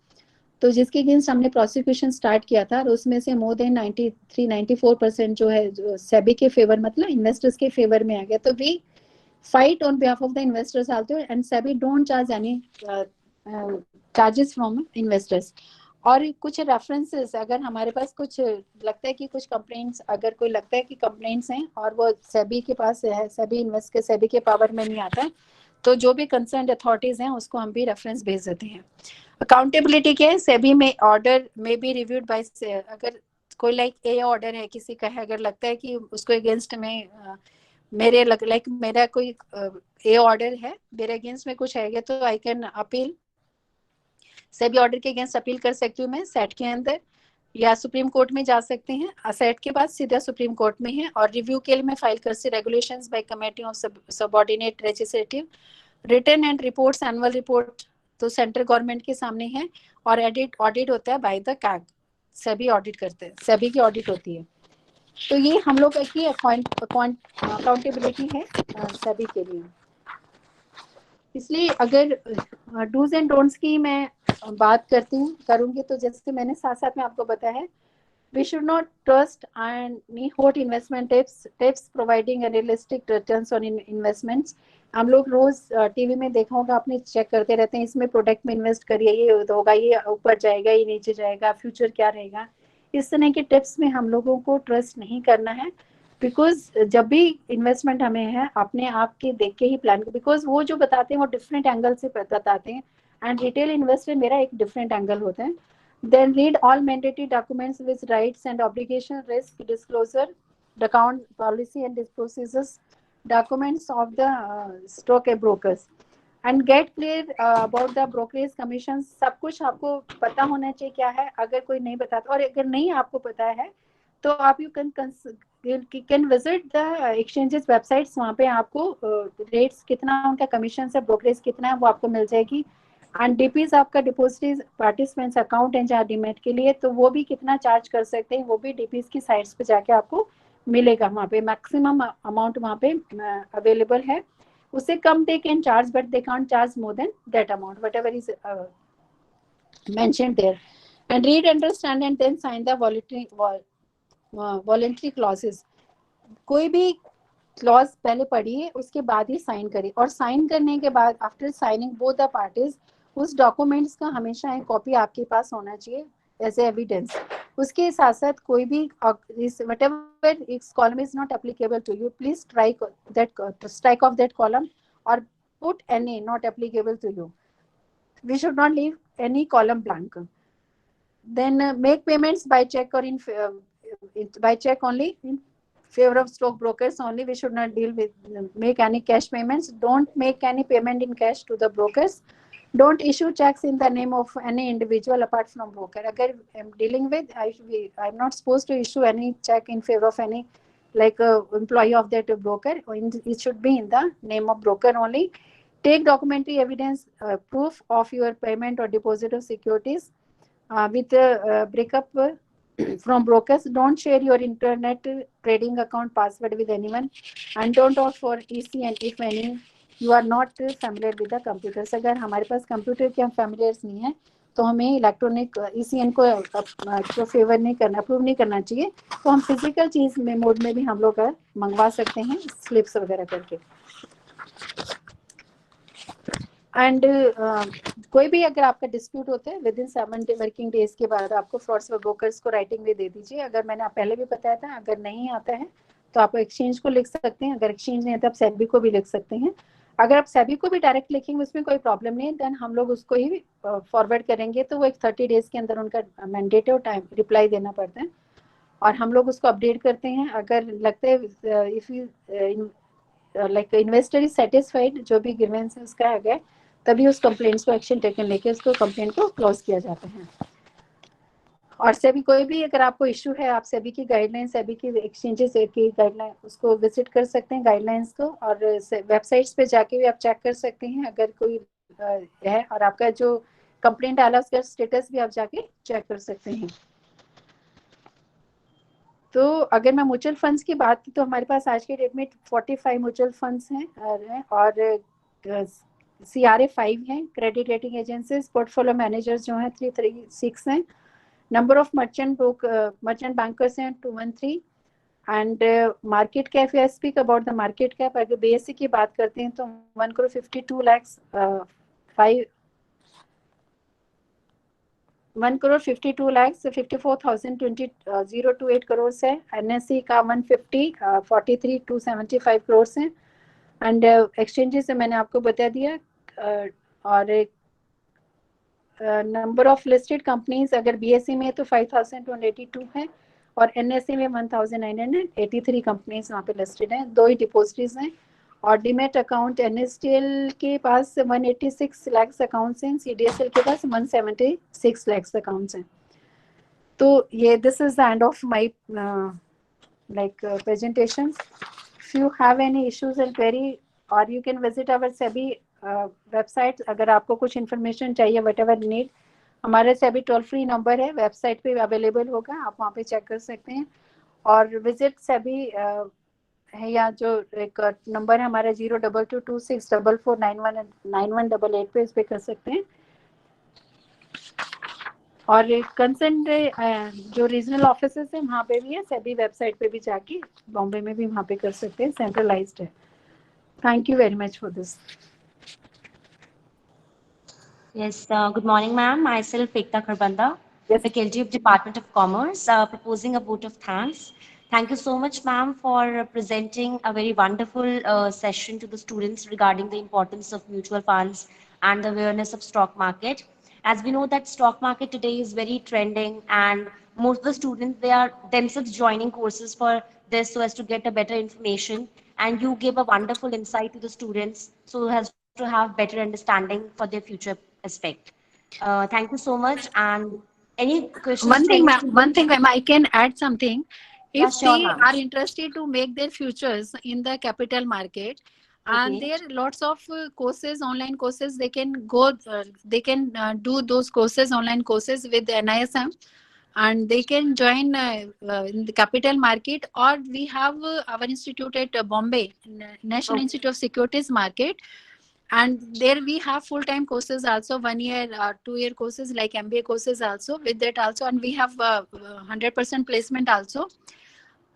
तो जिसके अगेंस्ट हमने प्रोसिक्यूशन स्टार्ट किया था। और उसमें से मोर देन 93-94% जो है जो सेबी के फेवर मतलब इन्वेस्टर्स के फेवर में आ गया। तो we fight on behalf of the investors also, and SEBI don't charge any charges from investors। और कुछ रेफरेंसेस अगर हमारे पास कुछ लगता है कि कुछ कंप्लेंट्स, अगर कोई लगता है कि कंप्लेंट्स हैं और वो सेबी के पास है, सेबी इन्वेस्ट के सेबी के पावर में नहीं आता है, तो जो भी कंसर्न अथॉरिटीज हैं उसको हम भी रेफरेंस भेज देते हैं। अकाउंटेबिलिटी क्या है, सेबी में ऑर्डर में बी रिव्यूड बाय, अगर कोई लाइक ए ऑर्डर है किसी का है, अगर लगता है कि उसको अगेंस्ट में मेरे लाइक मेरा कोई ए ऑर्डर है, मेरे अगेंस्ट में कुछ है तो I can appeal, SEBI order के अगेंस्ट अपील कर सकती हूँ मैं सेट के अंदर, या सुप्रीम कोर्ट में जा सकते हैं। सेट के बाद सीधा सुप्रीम कोर्ट में है। और रिव्यू के लिए मैं फाइल कर सकती regulations by committee of subordinate legislative, return and reports, annual report तो सेंट्रल गवर्नमेंट के सामने है। और ऑडिट होता है बाय द कैग, सभी ऑडिट करते हैं, सभी की ऑडिट होती है। तो ये हम लोग की अकाउंटेबिलिटी है सभी के लिए। इसलिए अगर डूज एंड डोंट्स की मैं बात करूंगी तो जैसे मैंने साथ साथ में आपको बताया है, we should not trust any hot investment tips providing unrealistic returns on investments। हम लोग रोज टीवी में देखा होगा आपने, चेक करते रहते हैं इसमें प्रोडक्ट में इन्वेस्ट करिए, ये होगा, ये ऊपर जाएगा, ये नीचे जाएगा, फ्यूचर क्या रहेगा। इस तरह के टिप्स में हम लोगों को ट्रस्ट नहीं करना है, बिकॉज जब भी इन्वेस्टमेंट हमें है अपने आप के देख के ही प्लान, बिकॉज वो जो बताते हैं वो डिफरेंट एंगल से बताते हैं, एंड रिटेल इन्वेस्टर मेरा एक डिफरेंट एंगल होता है। Then read all mandatory documents with rights and obligation, risk disclosure, the account policy and disclosures documents of the stock brokers, and get clear about the brokerage commissions। सब कुछ आपको पता होना चाहिए क्या है, अगर कोई नहीं बताता, और अगर नहीं आपको पता है तो आप you can visit the exchanges websites, वहाँ पे आपको रेट्स कितना उनका कमीशन है, ब्रोकरेज कितना है वो आपको मिल जाएगी। एंड डीपीज आपका डिपॉजिटरी पार्टिसिपेंट्स अकाउंट है जहाँ डीमेट के लिए, तो वो भी कितना चार्ज कर सकते हैं वो भी डीपीज की साइट्स पे जाके आपको मिलेगा। वहाँ पे मैक्सिमम अमाउंट वहाँ पे अवेलेबल है, उससे कम they can charge, but they can't charge more than that amount whatever is mentioned there। and read, understand and then sign the voluntary clauses। कोई भी क्लॉज पहले पढ़िए, उसके बाद ही साइन करिए। और साइन करने के बाद after signing both the parties, उस डॉक्यूमेंट्स का हमेशा एक कॉपी आपके पास होना चाहिए एज एविडेंस। उसके साथ साथ कोई भी whatever इस column is not applicable to you, please strike off that column or put any not applicable to you. We should not leave any column blank. Then make payments by check or by check only, in favor of stock brokers only. We should not deal with make any cash payments. Don't make any payment in cash to the brokers. Don't issue checks in the name of any individual apart from broker. Agar I'm dealing with, I'm not supposed to issue any check in favor of any like employee of that broker. It should be in the name of broker only. Take documentary evidence, proof of your payment or deposit of securities with breakup from brokers. Don't share your internet trading account password with anyone, and don't opt for ECN if any you are not familiar with the computers. अगर हमारे पास कंप्यूटर के हम familiar नहीं है तो हमें इलेक्ट्रॉनिक ECN को फेवर नहीं करना, अप्रूव नहीं करना चाहिए। तो हम फिजिकल चीज में मोड में भी हम लोग मंगवा सकते हैं स्लिप्स वगैरह करके। एंड कोई भी अगर आपका डिस्प्यूट होता है विद इन 7 वर्किंग डेज के बाद आपको फ्रॉड्स व ब्रोकर्स को राइटिंग में दे दीजिए। अगर मैंने पहले भी बताया था, अगर नहीं आता है तो आप एक्सचेंज को लिख सकते हैं, अगर एक्सचेंज नहीं आता आप सेबी को भी लिख सकते हैं। अगर आप सेबी को भी डायरेक्ट लिखेंगे उसमें कोई प्रॉब्लम नहीं है, देन हम लोग उसको ही फॉरवर्ड करेंगे। तो वो एक 30 डेज के अंदर उनका मैंडेट है, टाइम रिप्लाई देना पड़ता है और हम लोग उसको अपडेट करते हैं। अगर लगता है if you like investor is satisfied, जो भी ग्रीवेंस है उसका आ गया, तभी उस कंप्लेंट्स को एक्शन टेकन लेके उसको कंप्लेंट को क्लोज किया जाता है। और सेबी कोई भी अगर आपको इशू है, आप सेबी की गाइडलाइन, सेबी की एक्सचेंजेस की गाइडलाइन उसको विजिट कर सकते हैं गाइडलाइंस को, और वेबसाइट्स पे जाके भी आप चेक कर सकते हैं अगर कोई है, और आपका जो कंप्लेंट आला उसका स्टेटस भी आप जाके चेक कर सकते हैं। तो अगर मैं म्यूचुअल फंड्स की बात की तो हमारे पास आज के डेट में 45 म्यूचुअल फंड्स हैं और CRA 5 हैं, credit rating agencies, portfolio managers जो हैं 336 हैं, नंबर ऑफ मर्चेंट बैंकर्स हैं 213, एंड मार्केट कैप, या speak about the market cap. अगर BSE की बात करते हैं तो 1,52 lakhs 1,52,54,028 करोड़ है। NSE का 150 43,275 करोड़ है। एंड एक्सचेंजेस मैंने आपको बता दिया। और नंबर ऑफ लिस्टेड कंपनीज अगर BSE में तो 5,282 है और NSE में 1,983 कंपनीज वहाँ पे लिस्टेड हैं। 2 ही डिपोजिटरीज हैं और डीमेट अकाउंट NSDL के पास 186 लाख अकाउंट्स हैं, CDSL के पास 176 लाख अकाउंट्स हैं। तो ये this is the end of my like presentation. If you have any issues and query, or you can visit our SEBI website. अगर आपको कुछ information चाहिए, whatever need, हमारे SEBI टोल फ्री नंबर है, वेबसाइट पे अवेलेबल होगा, आप वहाँ पे चेक कर सकते हैं। और विजिट SEBI है, या जो एक नंबर है हमारा 0222644919 पे, इस पे कर सकते हैं। और कंसर्न जो रीजनल ऑफिसेस है वहाँ पे भी है, सेबी वेबसाइट पे भी जाके, बॉम्बे में भी वहाँ पे कर सकते हैं, सेंट्रलाइज्ड है। Thank you very much for this. Yes, good morning, ma'am. Myself, Ekta Kharbanda, Yes. faculty of Department of Commerce, proposing a vote of thanks. Thank you so much, ma'am, for presenting a very wonderful session to the students regarding the importance of mutual funds and the awareness of stock market. As we know that stock market today is very trending, and most of the students, they are themselves joining courses for this so as to get a better information. And you gave a wonderful insight to the students so as to have better understanding for their future aspect. Thank you so much. And any questions? One thing, ma'am, I can add something. If Yeah, sure, they ma'am. are interested to make their futures in the capital market, and Okay. there are lots of courses, online courses, they can go, they can do those courses, online courses with NISM, and they can join in the capital market. Or we have our institute at Bombay, National Okay. Institute of Securities Market, and there we have full-time courses also, 1 year or 2 year courses like MBA courses also with that also, and we have 100% placement also.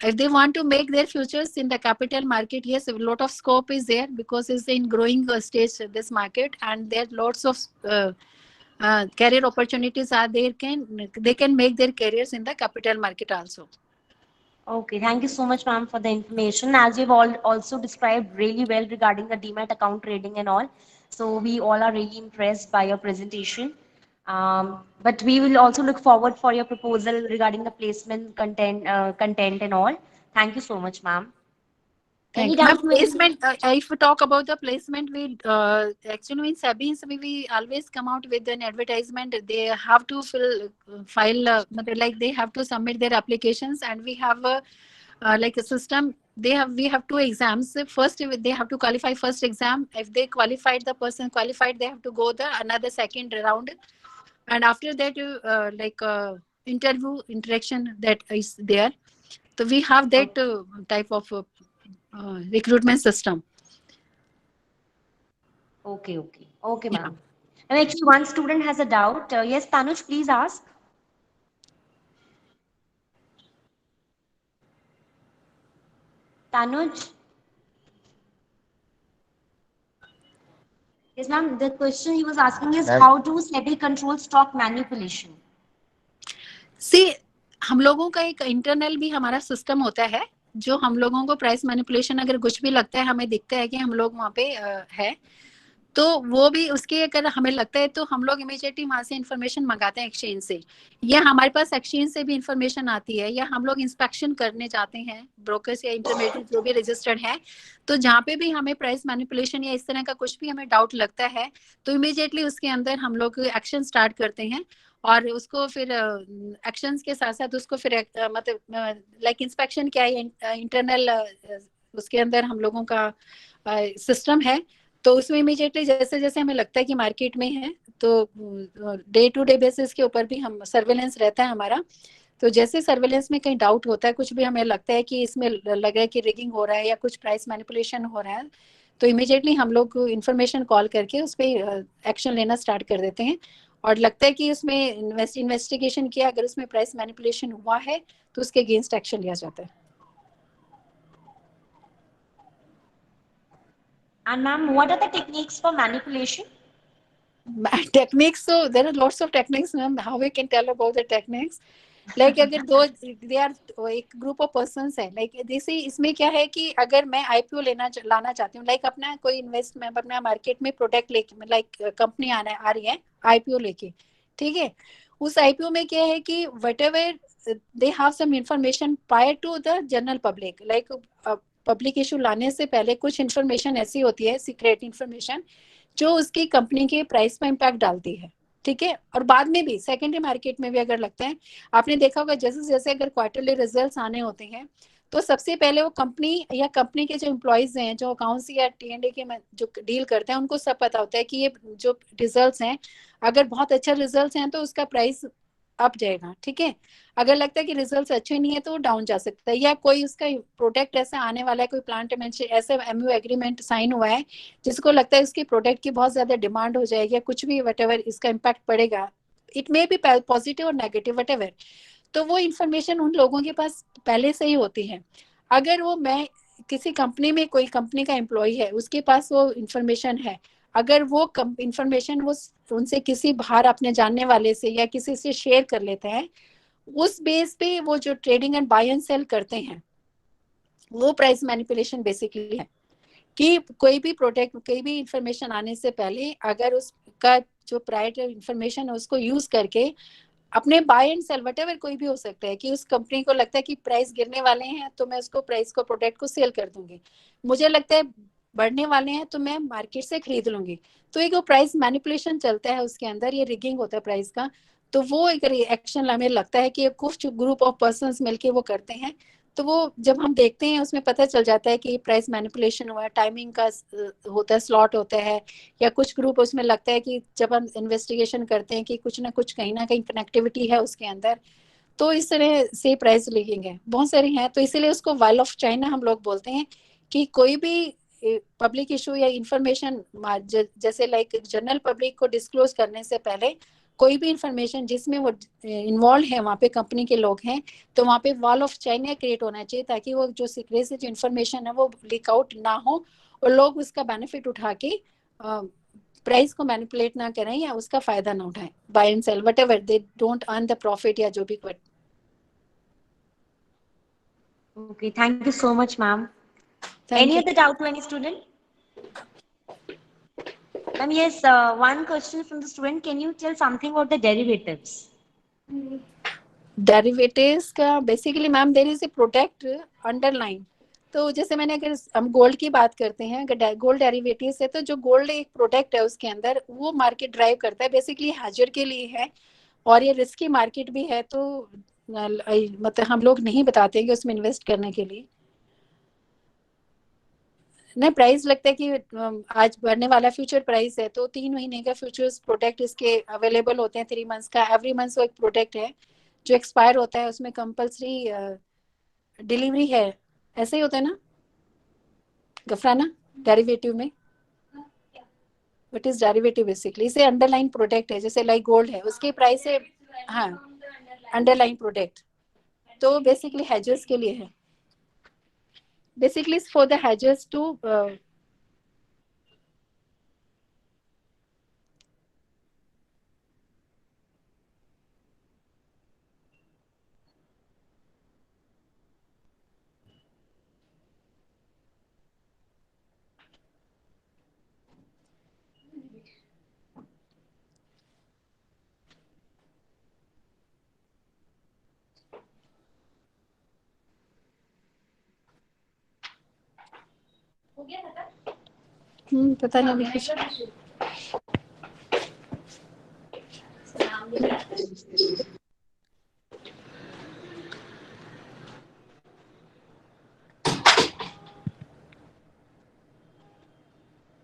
if they want to make their futures in the capital market, yes, a lot of scope is there because it's in growing stage this market, and there lots of career opportunities are there. They can make their careers in the capital market also. Okay, thank you so much, ma'am, for the information. As you've all also described really well regarding the Demat account trading and all, so we all are really impressed by your presentation. But we will also look forward for your proposal regarding the placement content and all. Thank you so much, ma'am. Any Thank you. Ma'am, doubt? placement, if we talk about the placement, we actually in SEBI, we always come out with an advertisement. They have to file, like they have to submit their applications, and we have like a system. We have two exams. First, they have to qualify first exam. If they qualified, the person qualified, they have to go the another second round, and after that, interview interaction that is there. So we have that type of recruitment system. Okay, okay, Yeah. ma'am. And actually, one student has a doubt. Yes, Tanuj, please ask. Tanuj. Yes, ma'am. The question he was asking is how do SEBI control stock manipulation? See, हम लोगों का एक इंटरनल भी हमारा सिस्टम होता है जो हम लोगों को प्राइस मैनिपुलेशन अगर कुछ भी लगता है, हमें दिखता है कि हम लोग वहाँ पे है, तो वो भी उसके अगर हमें लगता है तो हम लोग इमीडिएटली वहां से इंफॉर्मेशन मंगाते हैं एक्सचेंज से, या हमारे पास एक्सचेंज से भी इंफॉर्मेशन आती है, या हम लोग इंस्पेक्शन करने जाते हैं ब्रोकर्स या इंटरमीडिएट जो भी रजिस्टर्ड है, तो जहाँ पे भी हमें प्राइस मैनिपुलेशन या इस तरह का कुछ भी हमें डाउट लगता है तो इमीडिएटली उसके अंदर हम लोग एक्शन स्टार्ट करते हैं, और उसको फिर एक्शंस के साथ साथ उसको फिर मतलब लाइक इंस्पेक्शन क्या है इंटरनल उसके अंदर हम लोगों का सिस्टम है, तो उसमें इमीडिएटली जैसे जैसे हमें लगता है कि मार्केट में है तो डे टू डे बेसिस के ऊपर भी हम सर्वेलेंस रहता है हमारा, तो जैसे सर्वेलेंस में कहीं डाउट होता है, कुछ भी हमें लगता है कि इसमें लग रहा है कि रिगिंग हो रहा है या कुछ प्राइस मैनिपुलेशन हो रहा है, तो इमीडिएटली हम लोग इन्फॉर्मेशन कॉल करके उस पर एक्शन लेना स्टार्ट कर देते हैं, और लगता है कि उसमें इन्वेस्टिगेशन किया, अगर उसमें प्राइस मैनिपुलेशन हुआ है तो उसके अगेंस्ट एक्शन लिया जाता है. And ma'am, what are the techniques for manipulation? Techniques, so there are lots of techniques, ma'am. How we can tell about the techniques? Like अगर दो they are एक group of persons है, like जैसे इसमें क्या है कि अगर मैं IPO लाना चाहती हूँ, like अपना कोई इन्वेस्टमेंट अपना मार्केट में प्रोडक्ट लेके, लाइक कंपनी आ रही है IPO लेके, ठीक है, उस IPO में क्या है कि whatever they have some information prior to the general public, like public issue लाने से पहले कुछ इन्फॉर्मेशन ऐसी होती है, सीक्रेट इन्फॉर्मेशन, जो उसकी कंपनी के प्राइस में इम्पैक्ट डालती है, ठीक है, और बाद में भी सेकेंडरी मार्केट में भी अगर लगता है, आपने देखा होगा जैसे जैसे अगर क्वार्टरली रिजल्ट्स आने होते हैं तो सबसे पहले वो कंपनी या कंपनी के जो एम्प्लॉयज हैं, जो अकाउंट्स या T&A के जो डील करते हैं, उनको सब पता होता है कि ये जो रिजल्ट्स हैं, अगर बहुत अच्छा रिजल्ट्स हैं तो उसका प्राइस अप जाएगा, ठीक है, अगर लगता है कि रिजल्ट्स अच्छे नहीं है तो वो डाउन जा सकता है, या कोई उसका प्रोडक्ट ऐसा आने वाला है, कोई प्लांट ऐसे MOU एग्रीमेंट साइन हुआ है जिसको लगता है उसकी प्रोडक्ट की बहुत ज्यादा डिमांड हो जाएगी या कुछ भी वटेवर इसका इम्पैक्ट पड़ेगा, इट मे बी पॉजिटिव और नेगेटिव वटेवर, तो वो इन्फॉर्मेशन उन लोगों के पास पहले से ही होती है. अगर वो मैं किसी कंपनी में कोई कंपनी का एम्प्लॉय है, उसके पास वो इन्फॉर्मेशन है, अगर वो इन्फॉर्मेशन वो उनसे किसी बाहर अपने जानने वाले से या किसी से शेयर कर लेते हैं, उस बेस पे वो जो trading and buy and sell करते हैं, वो प्राइस मैनिपुलेशन बेसिकली है कि कोई भी प्रोडक्ट, कोई भी इंफॉर्मेशन आने से पहले अगर उसका जो प्रायर इंफॉर्मेशन है उसको यूज करके अपने बाय एंड सेल वटेवर कोई भी हो सकता है कि उस कंपनी को लगता है कि प्राइस गिरने वाले हैं तो मैं उसको प्राइस को प्रोडक्ट को सेल कर दूंगी, मुझे लगता है बढ़ने वाले हैं तो मैं मार्केट से खरीद लूंगी, तो एक प्राइस मैनिपुलेशन चलता है उसके अंदर, ये रिगिंग होता है प्राइस का, तो वो एक एक्शन हमें लगता है कि कुछ ग्रुप ऑफ पर्संस मिलके वो करते हैं, तो वो जब हम देखते हैं उसमें पता चल जाता है कि प्राइस मैनिपुलेशन हुआ है, टाइमिंग का होता है, स्लॉट होता है, या कुछ ग्रुप उसमें लगता है कि जब हम इन्वेस्टिगेशन करते हैं कि कुछ ना कुछ कहीं ना कहीं कनेक्टिविटी है उसके अंदर, तो इस तरह से प्राइस लीकिंग है, बहुत सारी हैं, तो इसीलिए उसको वाल ऑफ चाइना हम लोग बोलते हैं कि कोई भी पब्लिक इशू या इंफॉर्मेशन जैसे लाइक जनरल पब्लिक को डिस्क्लोज करने से पहले कोई भी इंफॉर्मेशन जिसमें वो इन्वॉल्व है, वहाँ पे कंपनी के लोग हैं, तो वहाँ पे वॉल ऑफ चाइना क्रिएट होना चाहिए, ताकि वो जो सीक्रेट से जो इन्फॉर्मेशन है वो लीक आउट ना हो और लोग उसका बेनिफिट उठा के प्राइस को मैनिपुलेट ना करें या उसका फायदा ना उठाएं, buy and sell whatever, they don't earn the profit या जो भी। Okay, thank you so much, ma'am. Thank Any you. other doubt to any student? Ma'am, yes, one question from the student. Can you tell something about the derivatives? Derivatives का basically ma'am there is a product underline. तो जैसे मैंने, अगर हम गोल्ड की बात करते हैं, अगर गोल्ड डेरिवेटिव्स है, तो जो गोल्ड एक प्रोडक्ट है उसके अंदर, वो मार्केट ड्राइव करता है, बेसिकली हैजर के लिए है और ये रिस्की मार्केट भी है। तो मतलब हम लोग नहीं बताते कि उसमें इन्वेस्ट करने के लिए नहीं, प्राइस लगता है कि आज बढ़ने वाला फ्यूचर प्राइस है, तो 3 महीने का फ्यूचर्स प्रोडक्ट इसके अवेलेबल होते हैं, 3 मंथ्स का, एवरी मंथ वो एक प्रोडक्ट है जो एक्सपायर होता है, उसमें कंपल्सरी डिलीवरी है। ऐसे ही होता है ना गफराना, डेरिवेटिव में? What is derivative? बेसिकली इसे अंडरलाइन प्रोडक्ट है, जैसे लाइक गोल्ड है, उसके प्राइस है, हाँ, अंडरलाइन प्रोडक्ट। तो बेसिकली हेजर्स के लिए है, बेसिकली फॉर द हेजर्स टू पता नहीं अभी कुछ।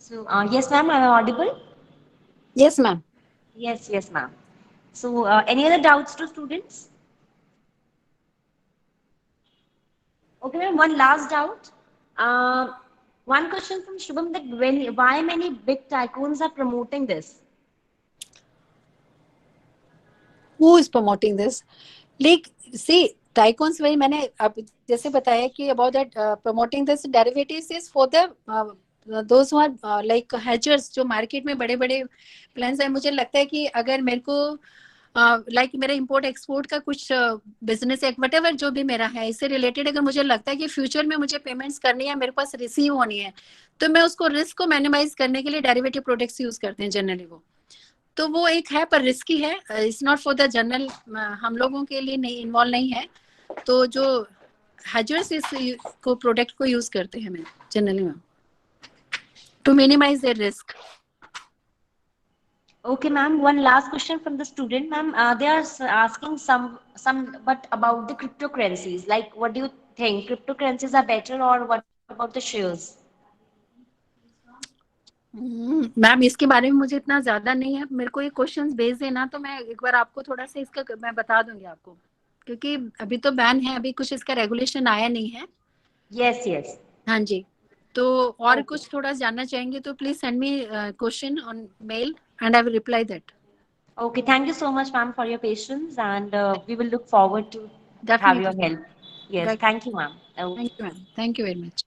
So, yes, ma'am, am I audible? Yes ma'am. Yes, yes, ma'am. So, any other doubts to students? Okay, ma'am, one last doubt. Uh, one question from Shubham, that why many big tycoons are promoting this? Who is promoting this? Like, see, tycoons, वही मैंने अब जैसे बताया कि about that promoting this derivatives is for the those who are like hedgers, जो मार्केट में बड़े बड़े प्लान्स हैं। मुझे लगता है कि अगर मेरे को लाइक मेरा इंपोर्ट एक्सपोर्ट का कुछ बिजनेस है, वट एवर जो भी मेरा है, इससे रिलेटेड अगर मुझे लगता है कि फ्यूचर में मुझे पेमेंट्स करनी है, मेरे पास रिसीव होनी है, तो मैं उसको रिस्क को मिनिमाइज करने के लिए डेरिवेटिव प्रोडक्ट्स यूज करते हैं जनरली। तो वो एक है, पर रिस्की है, it's not for the general, हम लोगों के लिए नहीं, इन्वॉल्व नहीं है। तो जो हैजर्स इस को प्रोडक्ट को यूज करते हैं मैं generally ma'am, to minimize their risk. Okay, ma'am. One last question from the student, ma'am. They are asking but about the cryptocurrencies. Like, what do you think? Cryptocurrencies are better, or what about the shares? Ma'am इसके बारे में मुझे इतना ज्यादा नहीं है, मेरे को ये क्वेश्चंस भेज देना, तो मैं एक बार आपको थोड़ा सा इसका मैं बता दूंगी आपको, क्योंकि अभी तो बैन है, अभी कुछ इसका रेगुलेशन आया नहीं है। Yes, yes. हाँ जी। तो और Okay. कुछ थोड़ा जानना चाहेंगे तो please send me question on male and I will reply that. Okay, thank you so much, ma'am, for your patience, and we will look forward to have your definitely. help. Yes, thank you, ma'am. Okay. Thank you ma'am, thank you very much.